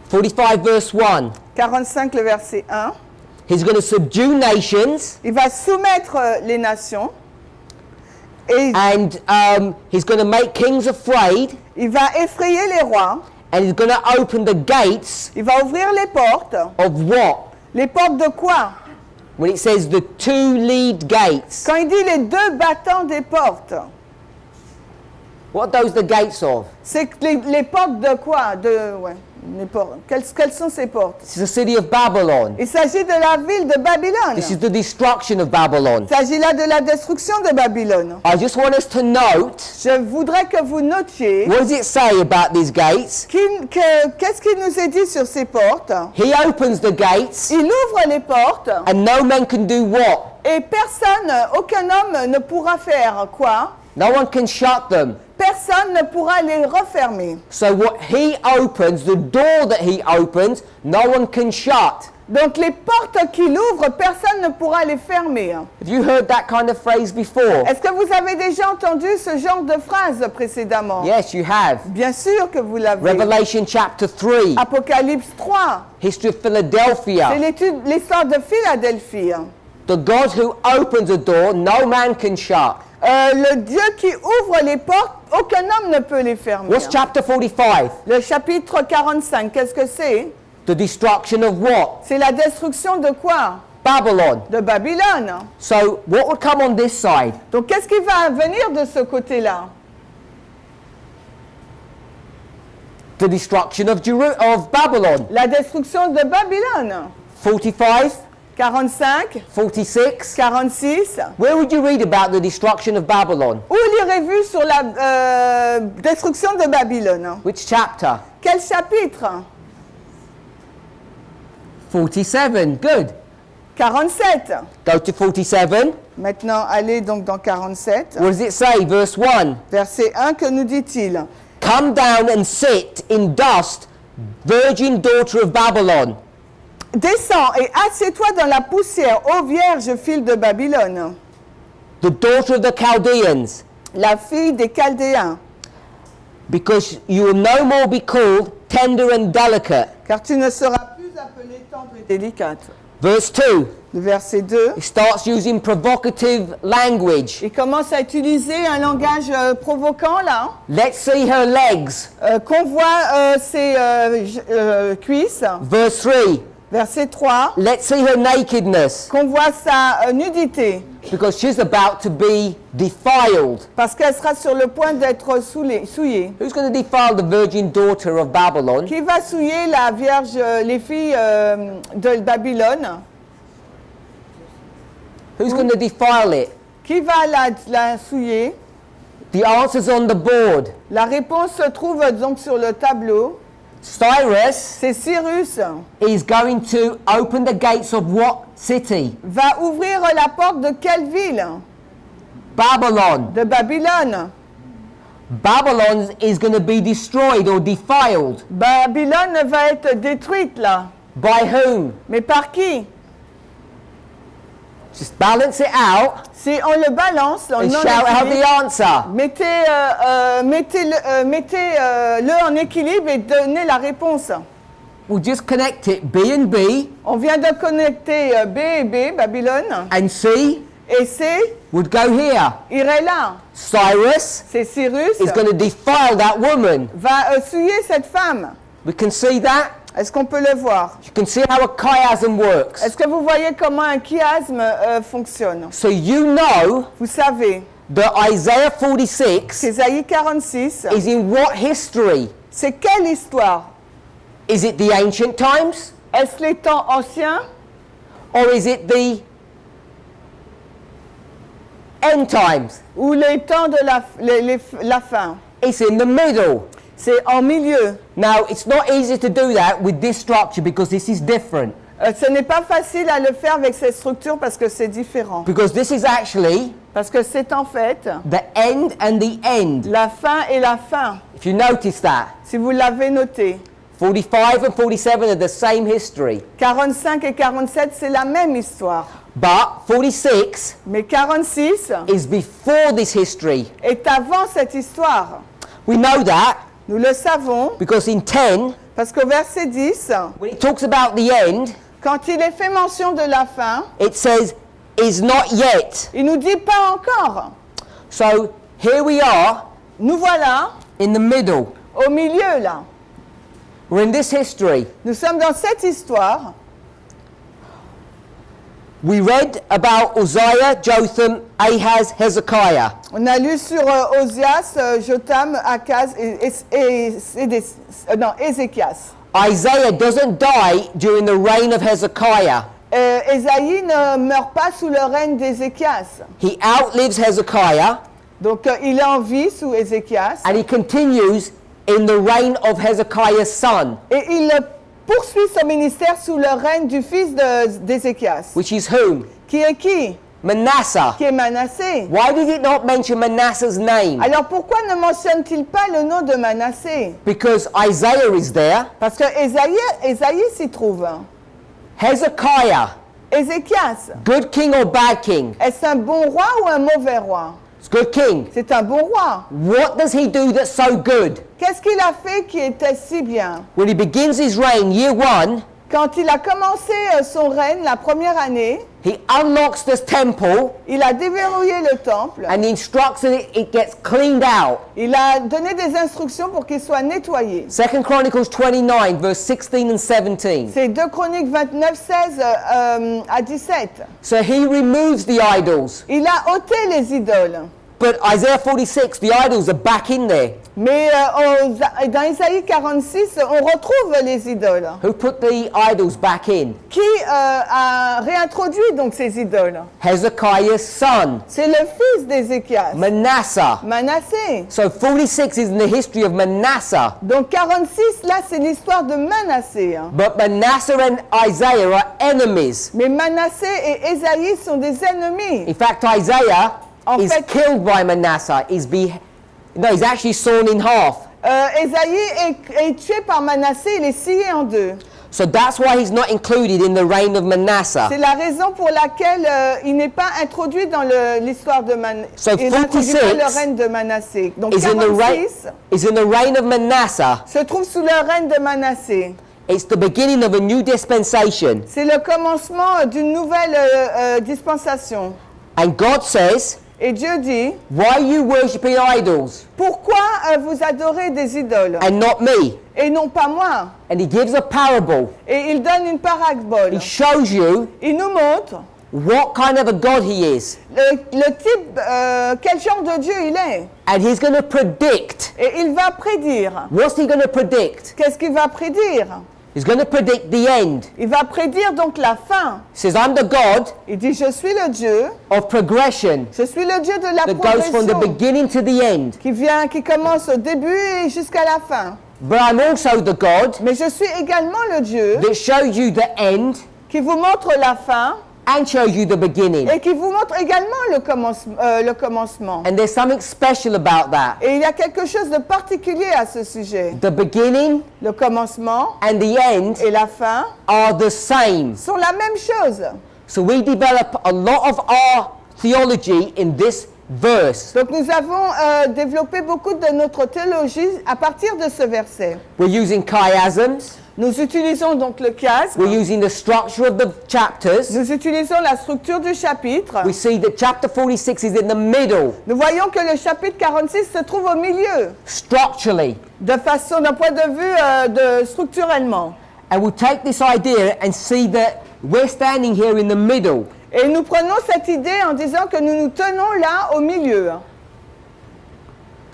45 verse 1. 45, le verset 1. He's going to subdue nations Il va soumettre les nations. Et and he's going to make kings afraid il va effrayer les rois. and he's going to open the gates Il va ouvrir les portes. of what? Les portes de quoi? When it says the 2 lead gates. Quand il dit les 2 battants des portes, What are those the gates of? c'est que les portes de quoi? Les portes. Quelles sont ces portes? This is the city of Babylon. Il s'agit de la ville de Babylone. This is the destruction of Babylon. Il s'agit là de la destruction de Babylone. I just want us to note, Je voudrais que vous notiez what does it say about these gates? qu'est-ce qu'il nous est dit sur ces portes. He opens the gates Il ouvre les portes and no man can do what? et personne, aucun homme ne pourra faire quoi? No one can shut them. Personne ne pourra les refermer. So what he opens, the door that he opens, no one can shut. Donc les portes qu'il ouvre, personne ne pourra les fermer. Have you heard that kind of phrase before? Est-ce que vous avez déjà entendu ce genre de phrase précédemment? Yes, you have. Bien sûr que vous l'avez. Revelation chapter 3, Apocalypse 3, history of c'est Philadelphia. l'histoire de Philadelphie. The God who opens a door, no man can shut. Le Dieu qui ouvre les portes, aucun homme ne peut les fermer. What's chapter 45? Le chapitre 45, qu'est-ce que c'est? The destruction of what? C'est la destruction de quoi? Babylon. De Babylone. So what would come on this side? Donc qu'est-ce qui va venir de ce côté-là? The destruction of Babylon. La destruction de Babylone. 45, 45, 46. 46. Where would you read about the destruction of Babylon? Où lirez-vous sur la destruction de Babylone? Which chapter? Quel chapitre? 47. Good. 47. Go to 47. Maintenant, allez donc dans 47. What does it say? Verse 1. Verset 1, que nous dit-il? Come down and sit in dust, virgin daughter of Babylon. Descends et assieds-toi dans la poussière, ô vierge fille de Babylone, The daughter of the Chaldeans. la fille des Chaldéens, Because you will no more be called tender and delicate. car tu ne seras plus appelée tendre et délicate. Verse 2. Le verset 2, It starts using provocative language. il commence à utiliser un langage provoquant là, Let's see her legs. qu'on voit ses cuisses. Verse 3. Verset 3, Let's see her nakedness. qu'on voit sa nudité, Because she's about to be defiled. parce qu'elle sera sur le point d'être souillée. Who's going to defile the virgin daughter of Babylon? Qui va souiller la vierge, les filles de Babylone? Who's going to defile it? Qui va la souiller? The answer's on the board. La réponse se trouve donc sur le tableau. Cyrus C'est Cyrus is going to open the gates of what city? va ouvrir la porte de quelle ville? Babylon. De Babylone. Babylon is going to be destroyed or defiled. Babylone va être détruite là. By whom? Mais par qui? Just balance it out Si on le balance, on and shout out the answer. mettez-le en équilibre et donnez la réponse. we'll just connect it B and B, On vient de connecter B et B, Babylone, and C et C would go here. irait là. Cyrus C'est Cyrus is going to defile that woman. va souiller cette femme. We can see that. Est-ce qu'on peut le voir? You can see how a chiasm works. Est-ce que vous voyez comment un chiasme fonctionne? So you know Vous savez, that Isaiah 46 Ésaïe 46, is in what history? c'est quelle histoire? Is it the ancient times? Est-ce les temps anciens Or is it the end times? ou les temps de la fin? It's in the middle. C'est en milieu. Now, it's not easy to do that with this structure because this is different. Ce n'est pas facile à le faire avec cette structure parce que c'est différent. Because this is actually Parce que c'est en fait the end and the end. la fin et la fin. If you notice that, Si vous l'avez noté, 45 and 47 are the same history. 45 et 47, c'est la même histoire. But 46 Mais 46 is before this history. est avant cette histoire. We know that Nous le savons because in 10, parce qu'au verset 10, when it talks about the end, quand il est fait mention de la fin, it says, is not yet. il nous dit pas encore. So here we are Nous voilà in the middle. au milieu là. We're in this history. Nous sommes dans cette histoire. We read about Uzziah, Jotham, Ahaz, Hezekiah. On a lu sur Osias, Jotam, Akaz non, Ézéchias. Isaiah doesn't die during the reign of Hezekiah. Ésaïe ne meurt pas sous le règne d'Ézéchias. He outlives Hezekiah Donc il est en vie sous Ézéchias. and he continues in the reign of Hezekiah's son, Et il poursuit son ministère sous le règne du fils d'Ézéchias. which is whom? Qui est qui? Manasseh. Qui est Manassé. Why did it not mention Manasseh's name? Alors pourquoi ne mentionne-t-il pas le nom de Manassé? Because Isaiah is there. Parce que Ésaïe s'y trouve. Hezekiah, Ézéchias, good king or bad king? est-ce un bon roi ou un mauvais roi? It's good king. C'est un bon roi. What does he do that's so good? Qu'est-ce qu'il a fait qui était si bien? When he begins his reign, year one, Quand il a commencé son règne la première année, he unlocks the temple il a déverrouillé le temple. and he instructs that it gets cleaned out. Il a donné des instructions pour qu'il soit nettoyé. 2 Chronicles 29, verse 16 and 17. C'est 2 Chroniques 29, 16 à 17. So he removes the idols. Il a ôté les idoles. But Isaiah 46, the idols are back in there. Mais dans Isaïe 46, on retrouve les idoles. Who put the idols back in? Qui a réintroduit donc ces idoles? Hezekiah's son, C'est le fils d'Ézéchias, Manasseh. Manassé. So 46 is in the history of Manasseh. Donc 46, là, c'est l'histoire de Manassé. Hein. But Manasseh and Isaiah are enemies. Mais Manassé et Ésaïe sont des ennemis. In fact, Isaiah En is fait- killed by Manasseh. He's actually sawn in half. Ésaïe est tué par Manassé, il est scié en deux. So that's why he's not included in the reign of Manasseh. C'est la raison pour laquelle il n'est pas introduit dans l'histoire de Manassé. So Il n'introduit pas 46 le règne de Manassé. Donc Is in the reign of Manasseh. se trouve sous le règne de Manassé. It's the beginning of a new dispensation. C'est le commencement d'une nouvelle dispensation. And God says, Et Dieu dit, why are you worshipping idols pourquoi vous adorez des idoles and not me? et non pas moi? And he gives a parable. Et il donne une parabole. He shows you Il nous montre what kind of a God he is. le type, quel genre de Dieu il est. And he's going to predict. Et il va prédire. What's he going to predict? Qu'est-ce qu'il va prédire? He's going to predict the end. Il va prédire donc la fin. He says, I'm the God Il dit, je suis le Dieu, of progression je suis le Dieu de la that goes from the progression, beginning to the end. qui commence au début et jusqu'à la fin. But I'm also the God Mais je suis également le Dieu that shows you the end qui vous montre la fin and shows you the beginning. et qui vous montre également le commencement. And there's something special about that. Et il y a quelque chose de particulier à ce sujet. The beginning Le commencement and the end et la fin are the same. sont la même chose. So we develop a lot of our theology in this verse. Donc nous avons développé beaucoup de notre théologie à partir de ce verset. We're using chiasms. Nous utilisons donc le chiasme. We're using the structure of the chapters. Nous utilisons la structure du chapitre. We see that chapter 46 is in the middle, Nous voyons que le chapitre 46 se trouve au milieu, structurally. d'un point de vue structurellement. And we take this idea and see that we're standing here in the middle. Et nous prenons cette idée en disant que nous nous tenons là au milieu.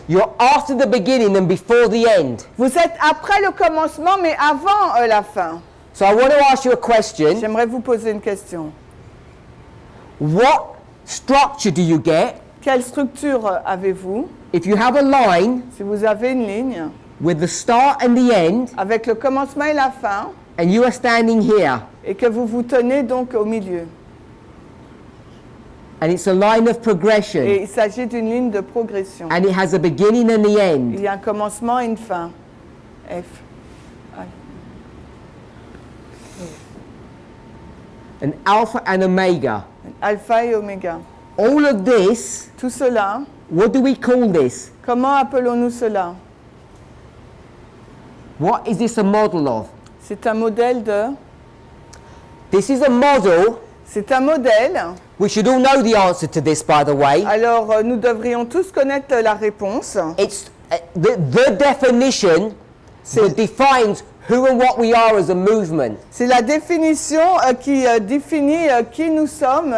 You're after the beginning and before the end. Vous êtes après le commencement, mais avant la fin. So I want to ask you a question. J'aimerais vous poser une question. What structure do you get Quelle structure avez-vous? if you have a line Si vous avez une ligne with the start and the end avec le commencement et la fin, and you are standing here et que vous vous tenez donc au milieu. and it's a line of progression Et il s'agit d'une ligne de progression. and it has a beginning and the Il end. y a un commencement et une fin. F. An alpha and omega. Alpha et oméga. All of this, Tout cela, what do we call this? comment appelons-nous cela? What is this a model of? C'est un modèle de... This is a model. C'est un modèle. We should all know the answer to this, by the way. Alors, nous devrions tous connaître la réponse. It's the definition that defines who and what we are as a movement. C'est la définition qui définit qui nous sommes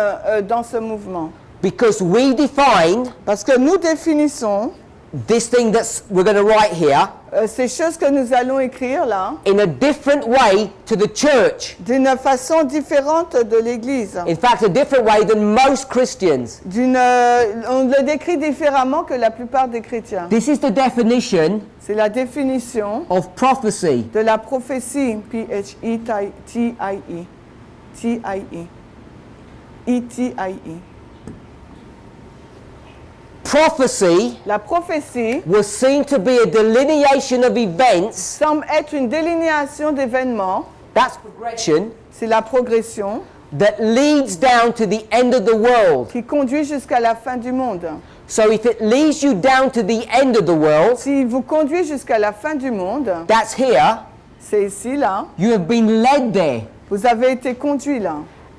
dans ce mouvement. Because we define Parce que nous définissons this thing that we're going to write here ces choses que nous allons écrire là in a different way to the church. d'une façon différente de l'Église. In fact, a different way than most Christians. On le décrit différemment que la plupart des chrétiens. This is the definition C'est la définition of prophecy. de la prophétie. P-H-E-T-I-E. T-I-E. E-T-I-E. Prophecy La prophétie was seen to be a delineation of events. semble être une délinéation d'événements. That's progression. C'est la progression That leads down to the end of the world. qui conduit jusqu'à la fin du monde. So if it leads you down to the end of the world, S'il vous conduit jusqu'à la fin du monde, that's here. c'est ici, là. You have been led there. Vous avez été conduit là.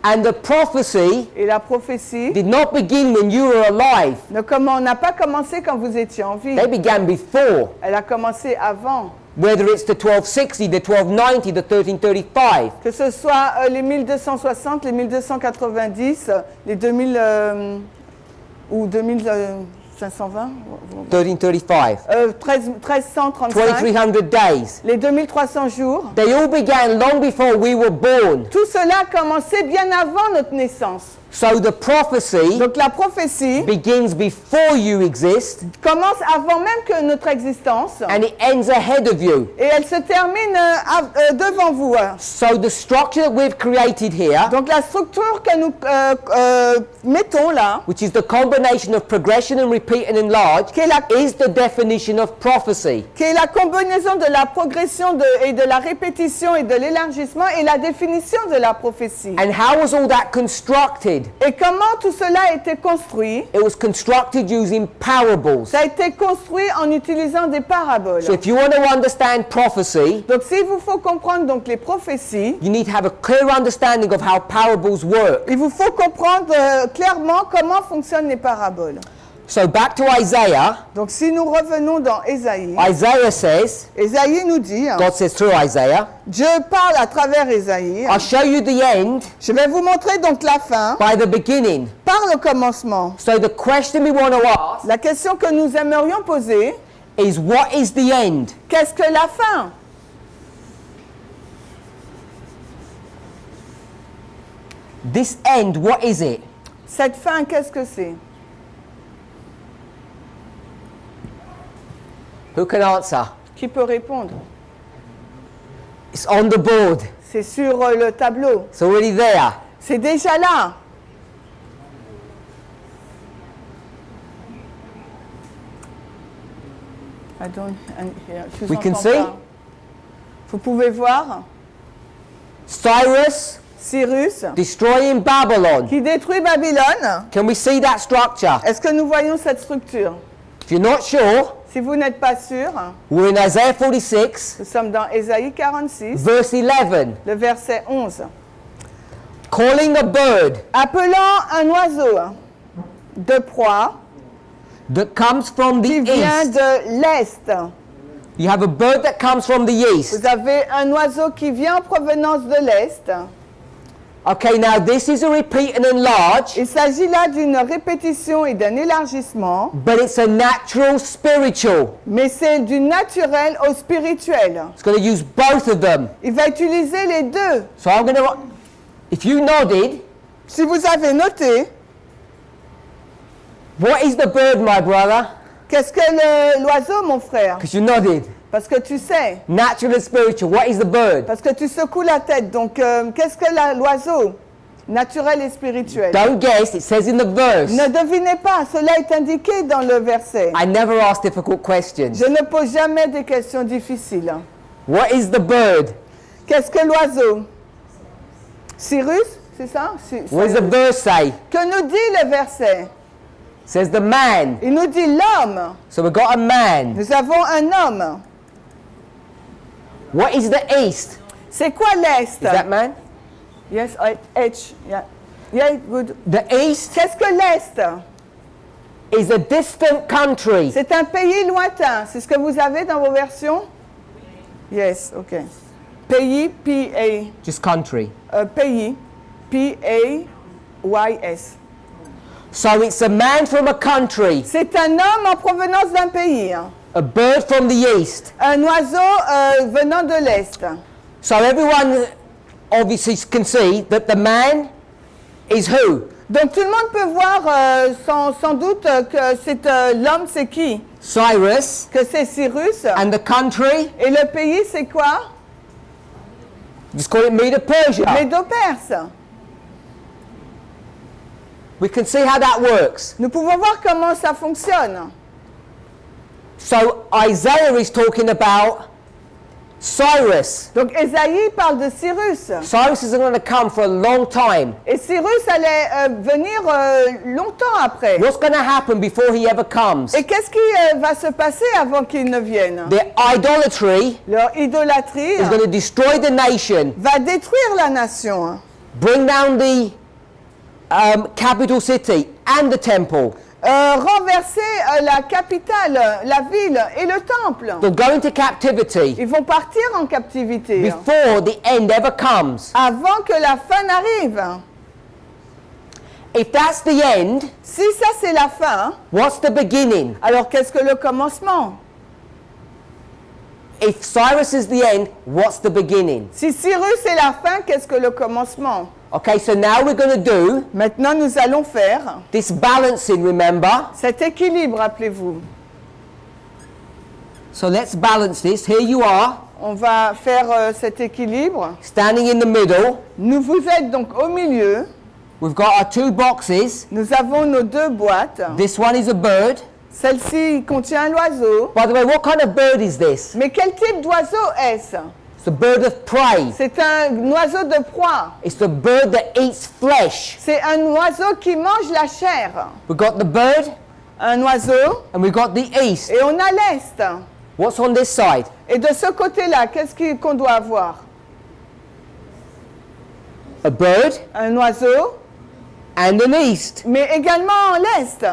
And the prophecy Et la prophétie did not begin when you were alive. n'a pas commencé quand vous étiez en vie. They began before. Elle a commencé avant. Whether it's the 1260, the 1290, the 1335. Que ce soit les 1260, les 1290, les 2000 ou 2520, 1335. 1335, 2300 days. les 2300 jours. They all began long before we were born. Tout cela a commencé bien avant notre naissance. So the prophecy Donc la prophétie begins before you exist commence avant même que notre existence and it ends ahead of you. et elle se termine devant vous. So the structure that we've created here, Donc la structure que nous mettons là, which is the combination of progression and repeat and enlarge, is the definition of prophecy. qui est la combinaison de la progression et de la répétition et de l'élargissement et la définition de la prophétie. And how was all that constructed? Et comment tout cela a été construit? It was constructed using parables. Ça a été construit en utilisant des paraboles. So if you want to understand prophecy, Donc s'il vous faut comprendre donc les prophéties, you need to have a clear understanding of how parables work. il vous faut comprendre clairement comment fonctionnent les paraboles. So back to Isaiah. Donc si nous revenons dans Ésaïe, Isaiah says, Ésaïe nous dit, God says through Isaiah, Dieu parle à travers Ésaïe, I'll show you the end je vais vous montrer donc la fin by the beginning. par le commencement. So the question we want to ask La question que nous aimerions poser, is, what is the end? qu'est-ce que la fin? This end, what is it? Cette fin, qu'est-ce que c'est? Who can answer? Qui peut répondre? It's on the board. C'est sur le tableau. It's already there. C'est déjà là. Je We can entends see. pas. Vous pouvez voir Cyrus Cyrus destroying Babylon. qui détruit Babylone. Can we see that structure? Est-ce que nous voyons cette structure? If you're not sure, Si vous n'êtes pas sûr, we're in Isaiah 46, nous sommes dans Ésaïe 46, verse 11. le verset 11. Calling a bird Appelant un oiseau de proie that comes from qui the vient east. de l'Est. You have a bird that comes from the east. Vous avez un oiseau qui vient en provenance de l'Est. Okay, now this is a repeat and enlarge, Il s'agit là d'une répétition et d'un élargissement, but it's a natural spiritual. mais c'est du naturel au spirituel. It's going to use both of them. Il va utiliser les deux. So I'm going to, if you nodded, Si vous avez noté, what is the bird, my brother? qu'est-ce que l'oiseau, mon frère? Because you nodded. Parce que tu sais, Natural and spiritual. What is the bird? parce que tu secoues la tête. Donc, qu'est-ce que l'oiseau? Naturel et spirituel. Don't guess. It says in the verse. Ne devinez pas, cela est indiqué dans le verset. I never ask difficult questions. Je ne pose jamais des questions difficiles. What is the bird? Qu'est-ce que l'oiseau? Cyrus, c'est ça? What does the verse say? Que nous dit le verset? It says the man. Il nous dit l'homme. So we've got a man. Nous avons un homme. What is the east? C'est quoi l'Est? Is that man? Yes, H. Yeah. Yeah, good. The east Qu'est-ce que l'Est? is a distant country. C'est un pays lointain. C'est ce que vous avez dans vos versions? Yes, ok. Pays, P-A. Just country. Pays, P-A-Y-S. So it's a man from a country, C'est un homme en provenance d'un pays. a bird from the east. Un oiseau venant de l'Est. So everyone obviously can see that the man is who? Donc tout le monde peut voir sans doute que c'est l'homme, c'est qui? Cyrus. Que c'est Cyrus. And the country, Et le pays, c'est quoi? just call it Medo-Persia. Médo-Perse. We can see how that works. Nous pouvons voir comment ça fonctionne. So Isaiah is talking about Cyrus. Donc Ésaïe parle de Cyrus. Cyrus isn't going to come for a long time. Et Cyrus allait venir longtemps après. What's going to happen before he ever comes? Et qu'est-ce qui va se passer avant qu'il ne vienne? Their idolatry Leur idolâtrie is going to destroy the nation, va détruire la nation, bring down the capital city and the temple. renverser la capitale, la ville et le temple. They'll go into captivity Ils vont partir en captivité before the end ever comes. avant que la fin n'arrive. If that's the end, Si ça c'est la fin, what's the beginning? alors qu'est-ce que le commencement? If Cyrus is the end, what's the beginning? Si Cyrus est la fin, qu'est-ce que le commencement? Okay, so now we're going to do Maintenant, nous allons faire this balancing, remember? cet équilibre, rappelez-vous. So let's balance this. Here you are, On va faire cet équilibre. standing in the middle. Vous êtes donc au milieu. We've got our two boxes. Nous avons nos deux boîtes. This one is a bird. Celle-ci contient l'oiseau. By the way, what kind of bird is this? Mais quel type d'oiseau est-ce? It's a bird of prey. C'est un oiseau de proie. It's the bird that eats flesh. C'est un oiseau qui mange la chair. We've got the bird Un oiseau and we've got the east. et on a l'est. What's on this side? Et de ce côté-là, qu'est-ce qu'on doit avoir? A bird Un oiseau, and an east. mais également l'est.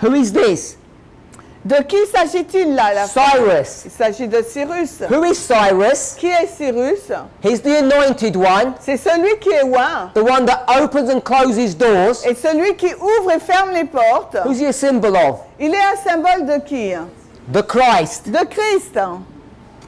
Who is this? De qui s'agit-il là, la femme? Cyrus. Il s'agit de Cyrus. Who is Cyrus? Qui est Cyrus? He's the anointed one, C'est celui qui est oint the one that opens and closes doors. et celui qui ouvre et ferme les portes. Who's he a symbol of? Il est un symbole de qui? The Christ. De Christ.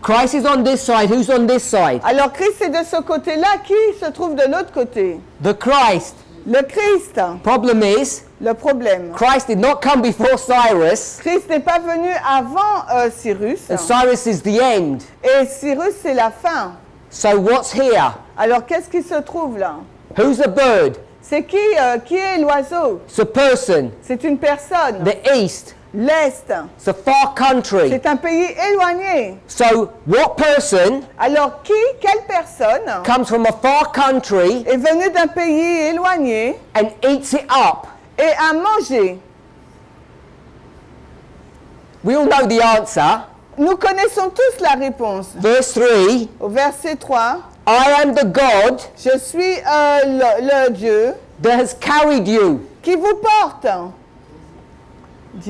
Christ is on this side. Who's on this side? Alors Christ est de ce côté-là, qui se trouve de l'autre côté? The Christ. Le Christ. Problem is, Le problème. Christ did not come before Cyrus, Christ n'est pas venu avant Cyrus. and Cyrus is the end. Et Cyrus, c'est la fin. So what's here? Alors qu'est-ce qui se trouve là? Who's a bird? C'est qui est l'oiseau? It's a person. C'est une personne. The east. L'Est. It's a far country. C'est un pays éloigné. So what person Alors quelle personne comes from a far country est venue d'un pays éloigné and eats it up? et a mangé We all know the answer. Nous connaissons tous la réponse. Verse 3, Au verset 3, I am the God je suis le Dieu that has carried you. qui vous porte.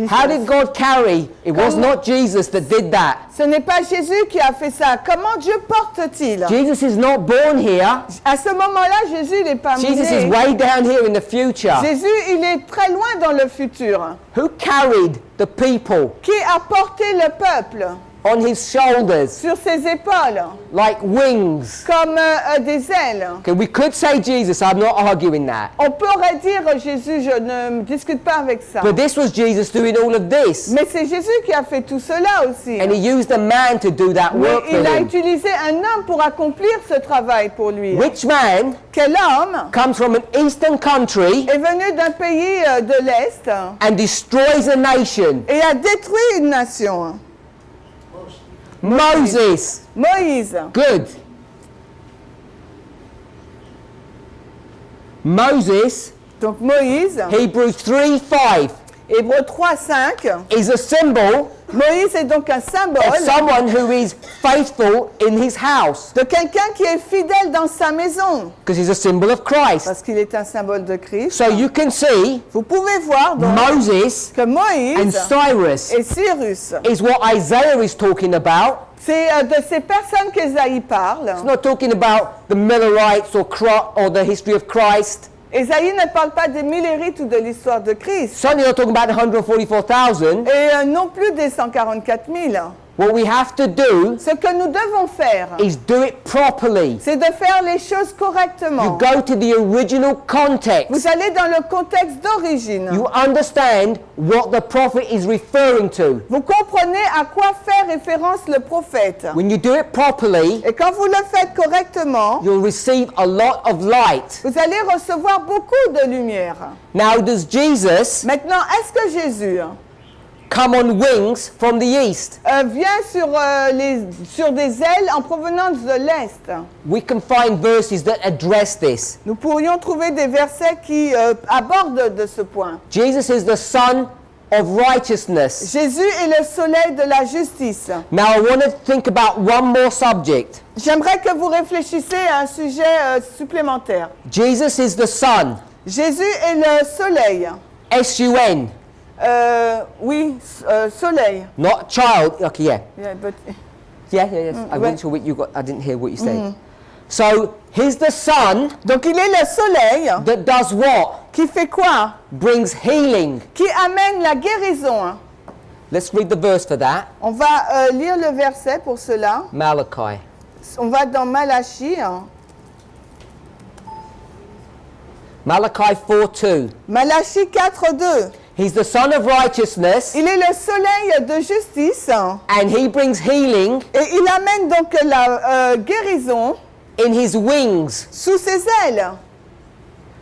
How did God carry? It was Comment- not Jesus that did that. Ce n'est pas Jésus qui a fait ça. Comment Dieu porte-t-il? Jesus is not born here. À ce moment-là, Jésus n'est pas Jesus is né. way down here in the future. Jésus, il est très loin dans le futur. Who carried the people Qui a porté le peuple on his shoulders sur ses épaules like wings? comme des ailes? Okay, we could say Jesus, I'm not arguing that. On pourrait dire Jésus, je ne discute pas avec ça. But this was Jesus doing all of this. Mais c'est Jésus qui a fait tout cela aussi. And he used a man to do that Mais work for il a him. utilisé un homme pour accomplir ce travail pour lui. Which man Quel homme comes from an eastern country est venu d'un pays de l'Est and destroys a nation? et a détruit une nation? Moses. Moïse. Good. Moses, Donc Moïse, Hebrews 3:5, Hébreux 3:5. is a symbol Moïse est donc un symbole of someone who is faithful in his house, de quelqu'un qui est fidèle dans sa maison, because he's a symbol of Christ. parce qu'il est un symbole de Christ. So you can see Vous pouvez voir donc Moses que and Moïse Cyrus et Cyrus, is what Isaiah is talking about. c'est de ces personnes qu'Ésaïe parle. It's not talking about the Millerites or the history of Christ. Ésaïe ne parle pas des Millérites ou de l'histoire de Christ, Certainly not talking about the 144,000. et non plus des 144 000. What we have to do Ce que nous devons faire, is do it properly. c'est de faire les choses You correctement. go to the original context. Vous allez dans le contexte d'origine. You understand what the prophet is referring to. Vous comprenez à quoi fait référence le prophète. When you do it properly, Et quand vous le faites correctement, you'll receive a lot of light. vous allez recevoir beaucoup de lumière. Now, does Jesus Maintenant, est-ce que Jésus come on wings from the east? vient sur des ailes en provenance de l'Est? We can find verses that address this. Nous pourrions trouver des versets qui abordent de ce point. Jesus is the Son of righteousness. Jésus est le soleil de la justice. Now, I want to think about one more subject. J'aimerais que vous réfléchissiez à un sujet supplémentaire. Jesus is the Son. Jésus est le soleil. S-U-N. Oui, soleil. Not child. Okay, yeah. Yeah, but- Yeah, yes. I wasn't sure what you got. I didn't hear what you said. So, he's the Son Donc il est le soleil that does what? qui fait quoi? Brings healing. Qui amène la guérison. Let's read the verse for that. On va lire le verset pour cela. Malachi. On va dans Malachie. Malachi 4:2. Malachie 4:2. He's the Son of righteousness, Il est le soleil de justice and he brings healing et il amène donc la guérison in his wings. sous ses ailes.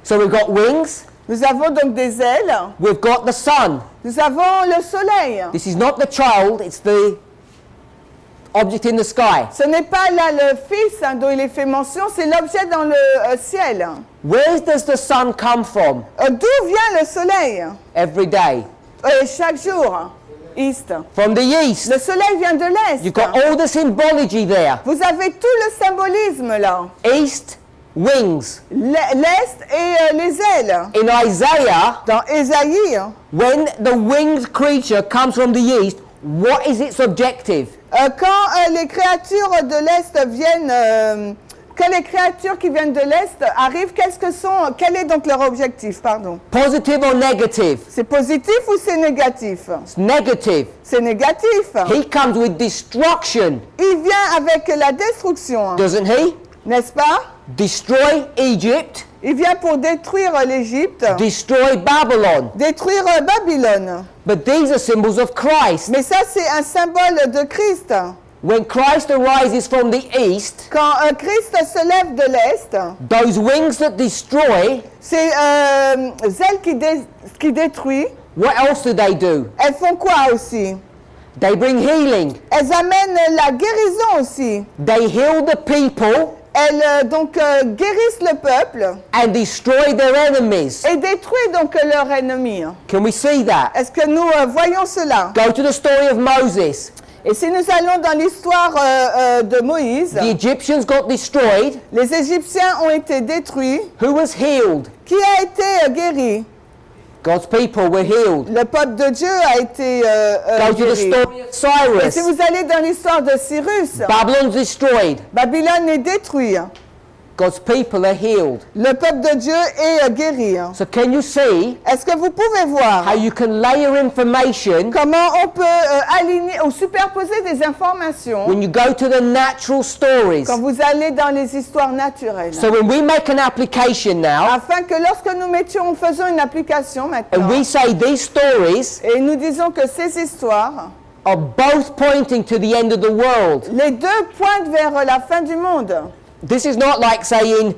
So we've got wings, Nous avons donc des ailes. we've got the sun. Nous avons le soleil. This is not the child, it's the object in the sky. Ce n'est pas là le fils dont il est fait mention, c'est l'objet dans le ciel. Where does the sun come from? D'où vient le soleil? Every day. Chaque jour. East. From the east. Le soleil vient de l'est. You've got all the symbology there. Vous avez tout le symbolisme là. East, wings. L'est et les ailes. In Isaiah, Dans Ésaïe, when the winged creature comes from the east, what is its objective? quand les créatures de l'est viennent, quand les créatures qui viennent de l'est arrivent, quel est donc leur objectif, pardon? Positive or negative? C'est positif ou c'est négatif? It's negative. C'est négatif. He comes with destruction, Il vient avec la destruction, doesn't he? n'est-ce pas? Destroy Egypt, Il vient pour détruire l'Égypte, destroy Babylon. détruire Babylone. But these are symbols of Christ. Mais ça, c'est un symbole de Christ. When Christ arises from the east, Quand Christ se lève de l'Est, those wings that destroy, c'est ailes qui détruit. what else do? Elles font quoi aussi? They bring healing. Elles amènent la guérison aussi. They heal the people elles guérissent le peuple and destroy their enemies. et détruisent donc leurs ennemis. Can we see that? Est-ce que nous voyons cela? Go to the story of Moses. Et si nous allons dans l'histoire de Moïse, The Egyptians got destroyed. les Égyptiens ont été détruits. Who was healed? Qui a été guéri? God's people were healed. Le peuple de Dieu a été Go to the guéri. story of Et Cyrus. si vous allez dans l'histoire de Cyrus, Babylon's destroyed. Babylone est détruit. God's people are healed. Le peuple de Dieu est guéri. So can you see Est-ce que vous pouvez voir how you can layer information comment on peut aligner ou superposer des informations when you go to the natural stories? quand vous allez dans les histoires naturelles? So when we make an application now, Afin que lorsque nous faisons une application maintenant, and we say these stories et nous disons que ces histoires, are both pointing to the end of the world. les deux pointent vers la fin du monde. This is not like saying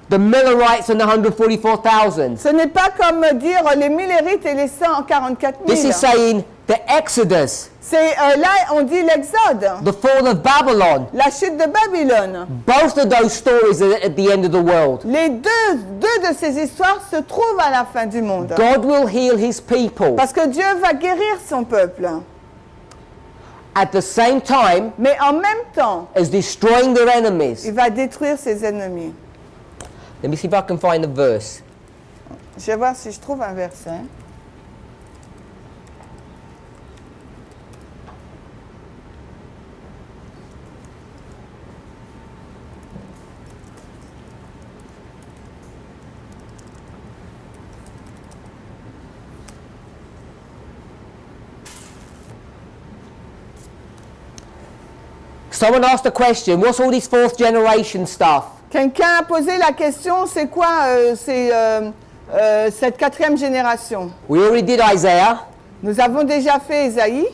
the Millerites and the 144,000. Ce n'est pas comme dire les Millérites et les 144 This 000. is saying the Exodus, C'est là, on dit l'Exode, the fall of Babylon. la chute de Babylone. Both of those stories are at the end of the world. Les deux de ces histoires se trouvent à la fin du monde. God will heal his people. Parce que Dieu va guérir son peuple. At the same time Mais en même temps, as destroying their enemies. il va détruire ses ennemis. Let me see if I can find a verse. Je vais voir si je trouve un verset. Someone asked a question, what's all this fourth generation stuff? Quelqu'un a posé la question, c'est quoi cette quatrième génération? We already did Isaiah. Nous avons déjà fait Ésaïe,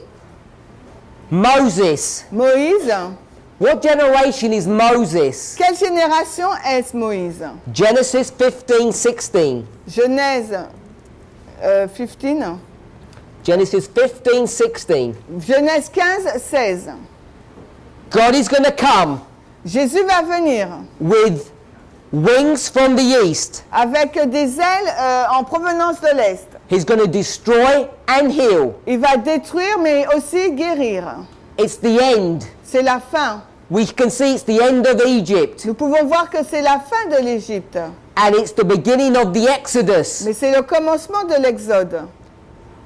Moses. Moïse. What generation is Moses? Quelle génération est Moïse? Genesis 15:16. Genèse 15. Genesis 15:16. Genèse 15, 16. God is going to come Jésus va venir with wings from the east. avec des ailes en provenance de l'Est. He's going to destroy and heal. Il va détruire mais aussi guérir. It's the end. C'est la fin. We can see it's the end of Egypt. Nous pouvons voir que c'est la fin de l'Égypte. And it's the beginning of the Exodus. Mais c'est le commencement de l'Exode.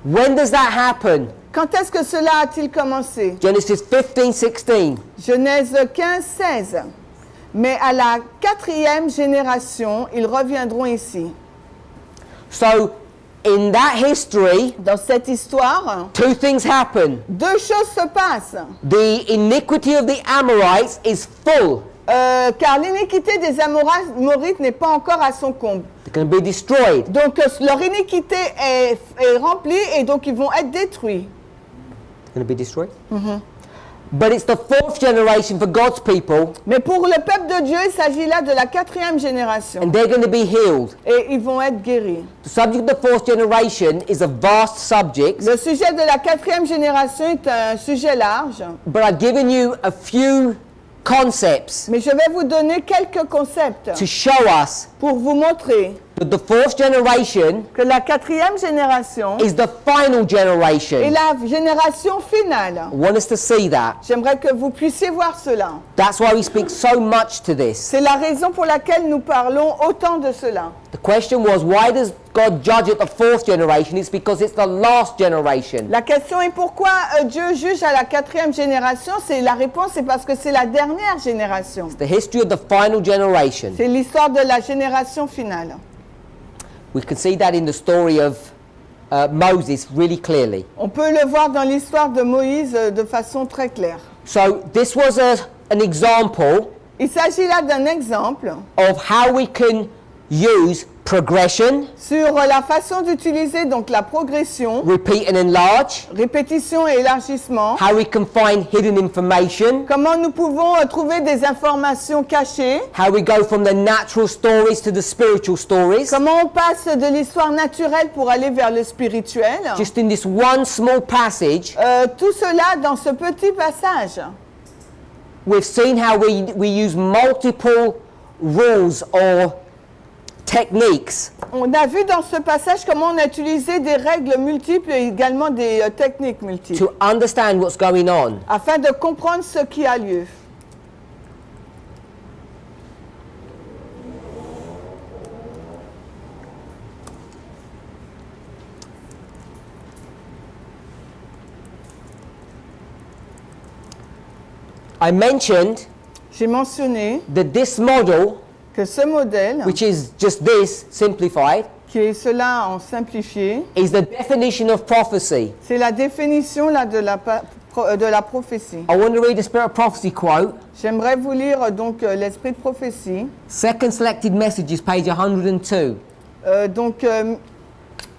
When does that happen? Quand est-ce que cela a-t-il commencé? Genesis 15:16. Genèse 15, 16. Mais à la quatrième génération, ils reviendront ici. So, in that history, Dans cette histoire, two things happen. deux choses se passent. The iniquity of the Amorites is full. Car l'iniquité des Amorites n'est pas encore à son comble. They're going to be destroyed. Donc leur iniquité est remplie et donc ils vont être détruits. Going to be destroyed? But it's the fourth generation for God's people, Mais pour le peuple de Dieu, il s'agit là de la quatrième génération. and they're going to be healed. Et ils vont être guéris. The subject of the fourth generation is a vast subject, Le sujet de la quatrième génération est un sujet large. but I've given you a few concepts Mais je vais vous donner quelques concepts to show us pour vous montrer that the fourth generation que la quatrième génération is the final est generation. la génération finale. I want us to see that. J'aimerais que vous puissiez voir cela. That's why we speak so much to this. C'est la raison pour laquelle nous parlons autant de cela. The question was, why does God judge at the fourth generation? It's because it's the last generation. La question est pourquoi Dieu juge à la quatrième génération? La réponse est parce que c'est la dernière génération. The history of the final generation. C'est l'histoire de la génération finale. We can see that in the story of Moses really clearly. On peut le voir dans l'histoire de Moïse de façon très claire. So this was an example Il s'agit là d'un exemple of how we can use progression, sur la façon d'utiliser donc la progression, repeat and enlarge, répétition et élargissement. how we can find hidden information, Comment nous pouvons trouver des informations cachées. how we go from the natural stories to the spiritual stories. Comment on passe de l'histoire naturelle pour aller vers le spirituel. Just in this one small passage, Tout cela dans ce petit passage. we've seen how we use multiple rules or techniques On a vu dans ce passage comment on a utilisé des règles multiples et également des techniques multiples to understand what's going on. afin de comprendre ce qui a lieu. I mentioned J'ai mentionné that this model, que ce modèle, which is just this simplified, qui est cela en simplifié, is the definition of prophecy. c'est la définition là, de la prophétie. I want to read a Spirit of Prophecy quote. J'aimerais vous lire donc l'esprit de prophétie. Second Selected Messages, page 102.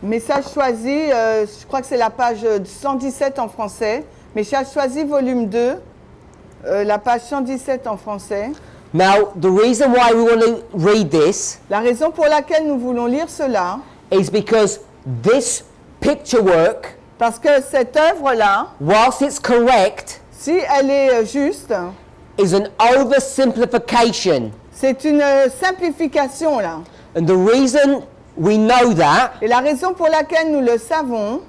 Message choisi, je crois que c'est la page 117 en français. Message choisi, volume 2, la page 117 en français. Now, the reason why we want to read this La raison pour laquelle nous voulons lire cela, is because this picture work, parce que cette œuvre-là, whilst it's correct, si elle est juste, is an oversimplification. c'est une simplification là. And the reason we know that, Et la raison pour laquelle nous le savons,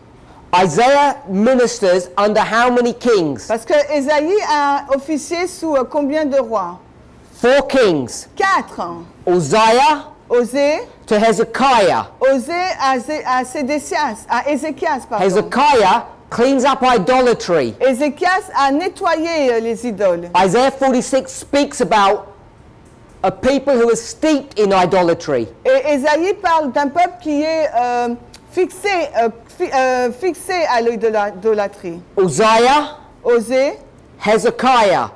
Isaiah ministers under how many kings? parce que Ésaïe a officié sous combien de rois? 4 kings. 4. Uzziah Osée, to Hezekiah. Osée à Sédécias, à Ézéchias, pardon. Hezekiah cleans up idolatry. Ézéchias a nettoyé les idoles. Isaiah 46 speaks about a people who are steeped in idolatry. Et Ésaïe parle d'un peuple qui est fixé à l'idolâtrie. Uzziah, Osée, Hezekiah,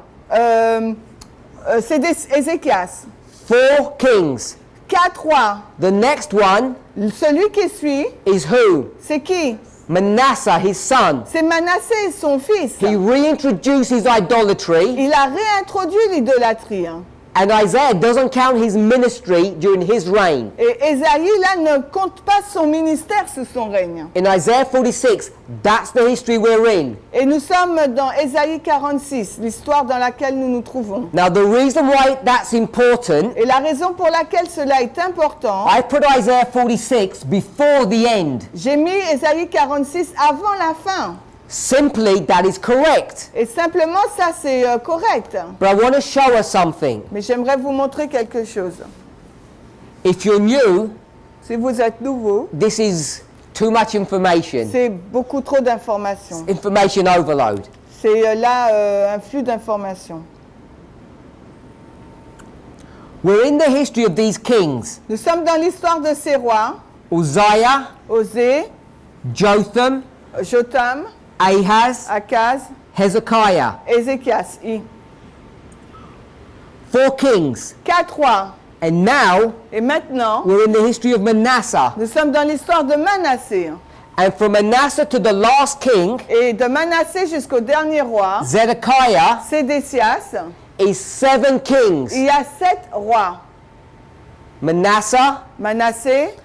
c'est Ézéchias. 4 kings. 4 rois. The next one Celui qui suit, is who? c'est qui? Manasseh, his son. C'est Manassé, son fils. He reintroduces idolatry, Il a réintroduit l'idolâtrie. and Isaiah doesn't count his ministry during his reign. Et Ésaïe, là, ne compte pas son ministère sous son règne. In Isaiah 46, that's the history we're in. Et nous sommes dans Ésaïe 46, l'histoire dans laquelle nous nous trouvons. Now, the reason why that's important, Et la raison pour laquelle cela est important, I put Isaiah 46 before the end. j'ai mis Ésaïe 46 avant la fin. Simply, that is correct. Et simplement, ça, c'est correct. But I want to show us something. Mais j'aimerais vous montrer quelque chose. If you're new, Si vous êtes nouveau, this is too much information. c'est beaucoup trop d'informations. Information overload. C'est là un flux d'informations. We're in the history of these kings. Nous sommes dans l'histoire de ces rois, Uzziah, Osée, Jotham, Jotham, Ahaz, Akaz, Hezekiah. Ézéchias. 4 kings. 4 rois. And now, Et maintenant, we're in the history of Manasseh. nous sommes dans l'histoire de Manassé. And from Manasseh to the last king, Et de Manassé jusqu'au dernier roi, Zedekiah, Sédécias, is 7 kings. il y a 7 rois. Manasseh, Manassé,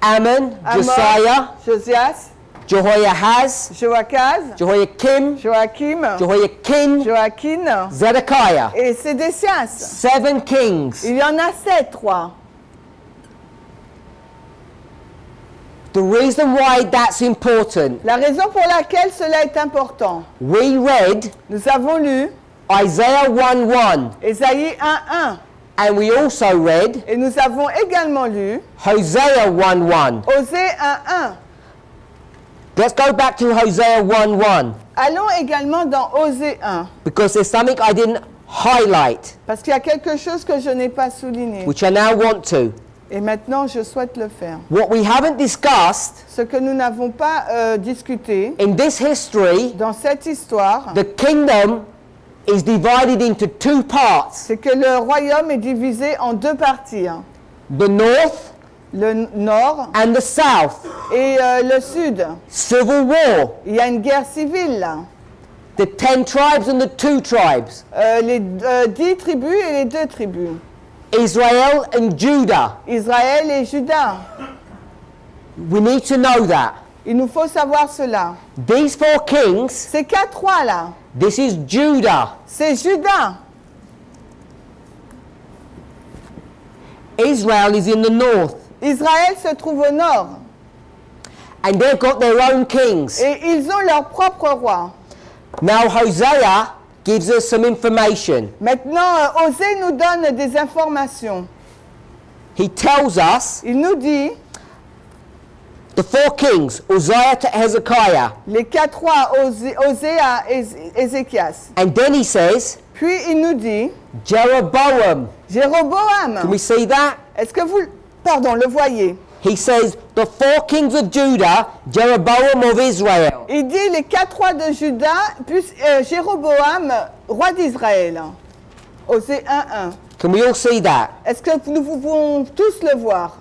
Ammon, Amon, Josiah, Josias, Jehoiahaz, Joachaz, Jehoiakim, Joachim, Jehoiakim, Joachim Zedekiah. et Sédécias. 7 kings. Il y en a 7 rois. The reason why that's important, La raison pour laquelle cela est important, we read nous avons lu Isaiah 1:1, Ésaïe 1:1 and we also read et nous avons également lu Hosea 1:1. Osée 1:1. Let's go back to Hosea 1:1, Allons également dans Osée 1, because there's something I didn't highlight, parce qu'il y a quelque chose que je n'ai pas souligné. which I now want to. Et maintenant, je souhaite le faire. What we haven't discussed Ce que nous n'avons pas discuté in this history, dans cette histoire, the kingdom is divided into 2 parts. c'est que le royaume est divisé en 2 parties. The north Le nord and the south. et le sud. Civil war. Il y a une guerre civile là. The 10 tribes and the 2 tribes. Les 10 tribus et les 2 tribus. Israel and Judah. Israël et Juda. We need to know that. Il nous faut savoir cela. These 4 kings, Ces 4 rois là, this is Judah. c'est Juda. Israel is in the north, Israël se trouve au nord. and they've got their own kings. Et ils ont leur propre roi. Now Hosea gives us some information. Maintenant, Osée nous donne des informations. He tells us Il nous dit, the four kings, Uzziah to Hezekiah, les 4 rois, Osée à Ézéchias. and then he says Puis il nous dit, Jeroboam. Can Jéroboam. we see that? Est-ce que vous, pardon, le voyez? He says the four kings of Judah, Jeroboam of Israel. Il dit les 4 rois de Juda, plus Jéroboam, roi d'Israël. Osée 1:1. Can we all see that? Est-ce que nous pouvons tous le voir?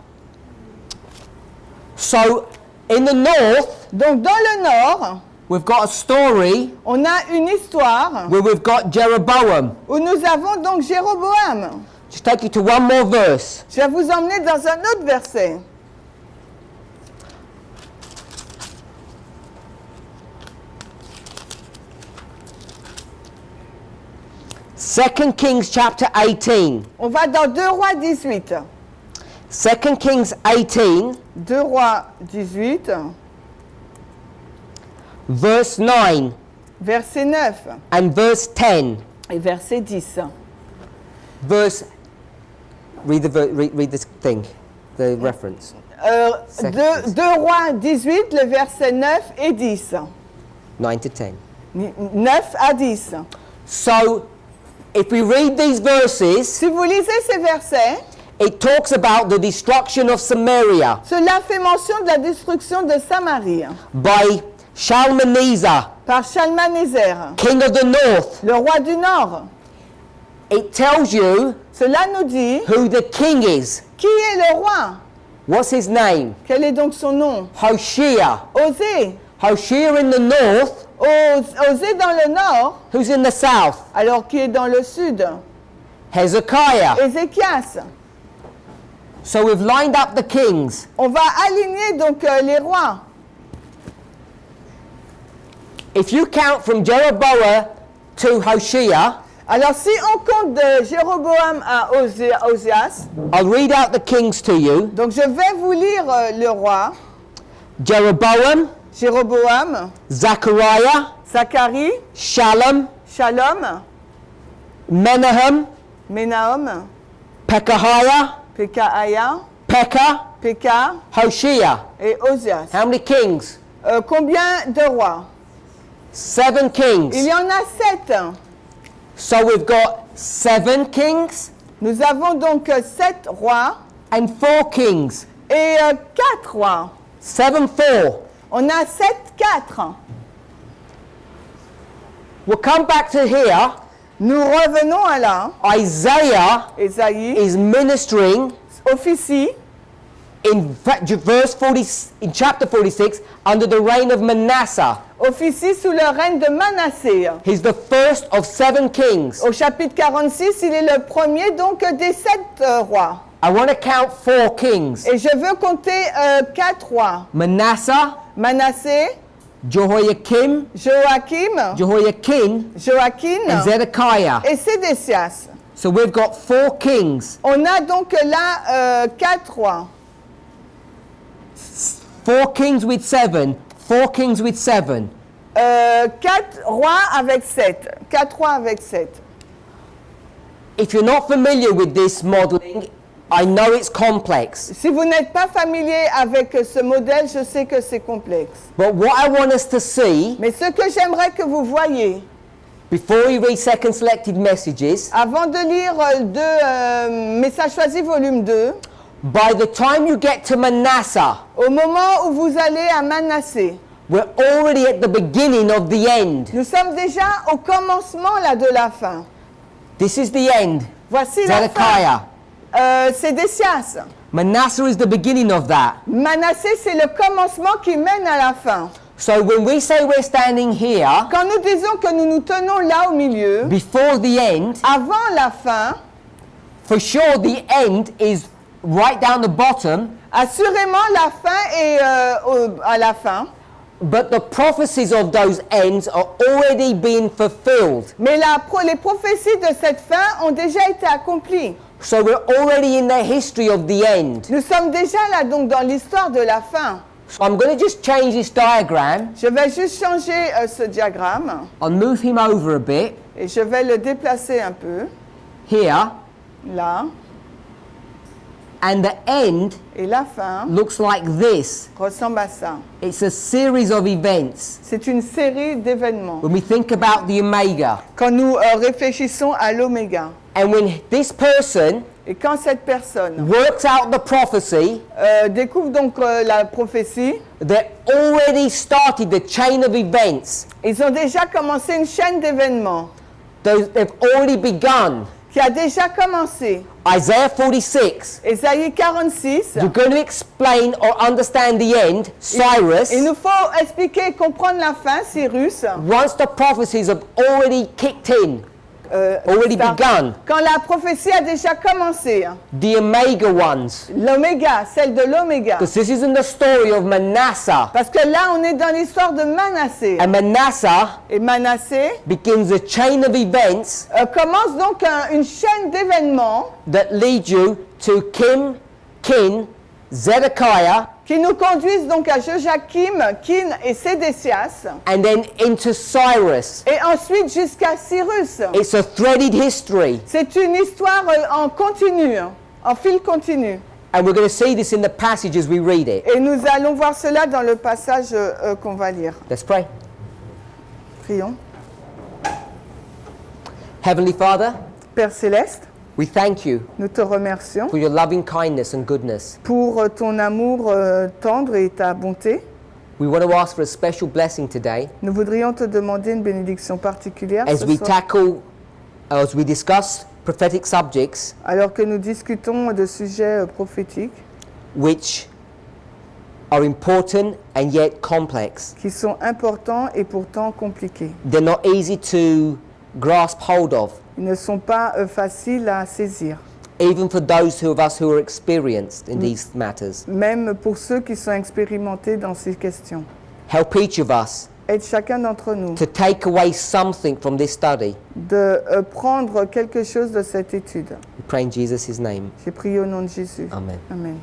So in the north, Donc dans le nord, we've got a story on a une histoire where we've got Jeroboam. où nous avons donc Jéroboam. Just take you to one more verse. Je vais vous emmener dans un autre verset. Second Kings chapter 18. On va dans 2 Rois 18. Second Kings 18, 2 Rois 18, verse 9 verset 9 and verse 10. et verset 10. Read this thing, the reference. 2 Rois 18, le verset 9 et 10. 9 to 10. 9 à 10. So, if we read these verses, Si vous lisez ces versets, it talks about the destruction of Samaria cela fait mention de la destruction de Samarie by Shalmaneser, par Shalmaneser, king of the north. le roi du Nord. It tells you Cela nous dit who the king is. qui est le roi. What's his name? Quel est donc son nom? Hoshea. Osée. Hoshea in the north. Osée dans le nord, Who's in the south? alors qui est dans le sud? Hezekiah. Ézéchias. So we've lined up the kings. On va aligner donc les rois. If you count from Jeroboam to Hoshea, Alors si on compte de Jéroboam à Ozias, I'll read out the kings to you. donc je vais vous lire le roi, Jeroboam, Jéroboam, Zechariah, Zacharie, Shallum, Shalom, Menahem, Ménahom, Pekahiah, Pekahiah, Pekah, Peka Hoshea. et Ozias. How many kings? Combien de rois? 7 Il kings. y en a 7. So we've got 7 kings Nous avons donc 7 rois and 4 kings. et 4 rois. 7-4. On a 7-4. We'll come back to here. Nous revenons à là. Isaiah Ésaïe is ministering officie in verse 40, in chapter 46 under the reign of Manasseh. officie sous le règne de Manassé. He's the first of 7 kings. Au chapitre 46, il est le premier donc des 7 rois. I want to count 4 kings. Et je veux compter 4 rois. Manasseh, Manassé, Jehoiakim, Joachim, Jehoiakim, Joachim and Zedekiah. et Sédécias. So we've got 4 kings. On a donc là 4 rois. 4 kings with 7. 4 kings with 7. 4 rois avec 7. 4 rois avec 7. If you're not familiar with this modeling, I know it's complex. Si vous n'êtes pas familier avec ce modèle, je sais que c'est complexe. But what I want us to see, Mais ce que j'aimerais que vous voyiez, before we read Second Selected Messages, avant de lire Messages choisis volume 2, by the time you get to Manasseh, au moment où vous allez à Manassé, we're already at the beginning of the end. nous sommes déjà au commencement là de la fin. This is the end. Voici la fin. Zedekiah. Sédécias. Manasseh is the beginning of that. Manassé, c'est le commencement qui mène à la fin. So when we say we're standing here, Quand nous disons que nous nous tenons là au milieu, before the end, avant la fin, for sure the end is right down the bottom, assurément la fin est à la fin. but the prophecies of those ends are already being fulfilled. Mais les prophéties de cette fin ont déjà été accomplies. So we're already in the history of the end. Nous sommes déjà là donc dans l'histoire de la fin. So I'm going to just change this diagram Je vais juste changer ce diagramme and move him over a bit et je vais le déplacer un peu here. là. And the end Et la fin looks like this. ressemble à ça. It's a series of events. C'est une série d'événements. When we think about the Omega, Quand nous réfléchissons à l'oméga. and when this person Et quand cette personne works out the prophecy, découvre donc la prophétie, they already started the chain of events. ils ont déjà commencé une chaîne d'événements They've already begun. qui a déjà commencé. Isaiah 46. Ésaïe 46. You're going to explain or understand the end, Cyrus. Il nous faut expliquer et comprendre la fin, Cyrus. Once the prophecies have already kicked in, already begun, Quand la prophétie a déjà commencé. the Omega ones. L'oméga, celle de l'oméga. Because this isn't the story of Manasseh. Parce que là, on est dans l'histoire de Manassé. And Manasseh Et Manassé begins a chain of events commence donc une chaîne d'événements that lead you to King Zedekiah, qui nous conduisent donc à Joachim, Kin et Sédécias, and then into Cyrus. et ensuite jusqu'à Cyrus. It's a threaded history. C'est une histoire en continu, en fil continu. And we're going to see this in the passage as we read it. Et nous allons voir cela dans le passage qu'on va lire. Let's pray. Prions. Heavenly Father, Père Céleste, we thank you nous te remercions for your loving kindness and goodness. pour ton amour tendre et ta bonté. We want to ask for a special blessing today Nous voudrions te demander une bénédiction particulière as ce we soir, tackle, as we discuss prophetic subjects alors que nous discutons de sujets prophétiques which are important and yet complex. qui sont importants et pourtant compliqués. They're not easy to grasp hold of, Ils ne sont pas faciles à saisir, even for those of us who are experienced in these matters. même pour ceux qui sont expérimentés dans ces questions. Help each of us Aide chacun d'entre nous to take away something from this study. de prendre quelque chose de cette étude. We pray in Jesus' name. J'ai prié au nom de Jésus. Amen. Amen.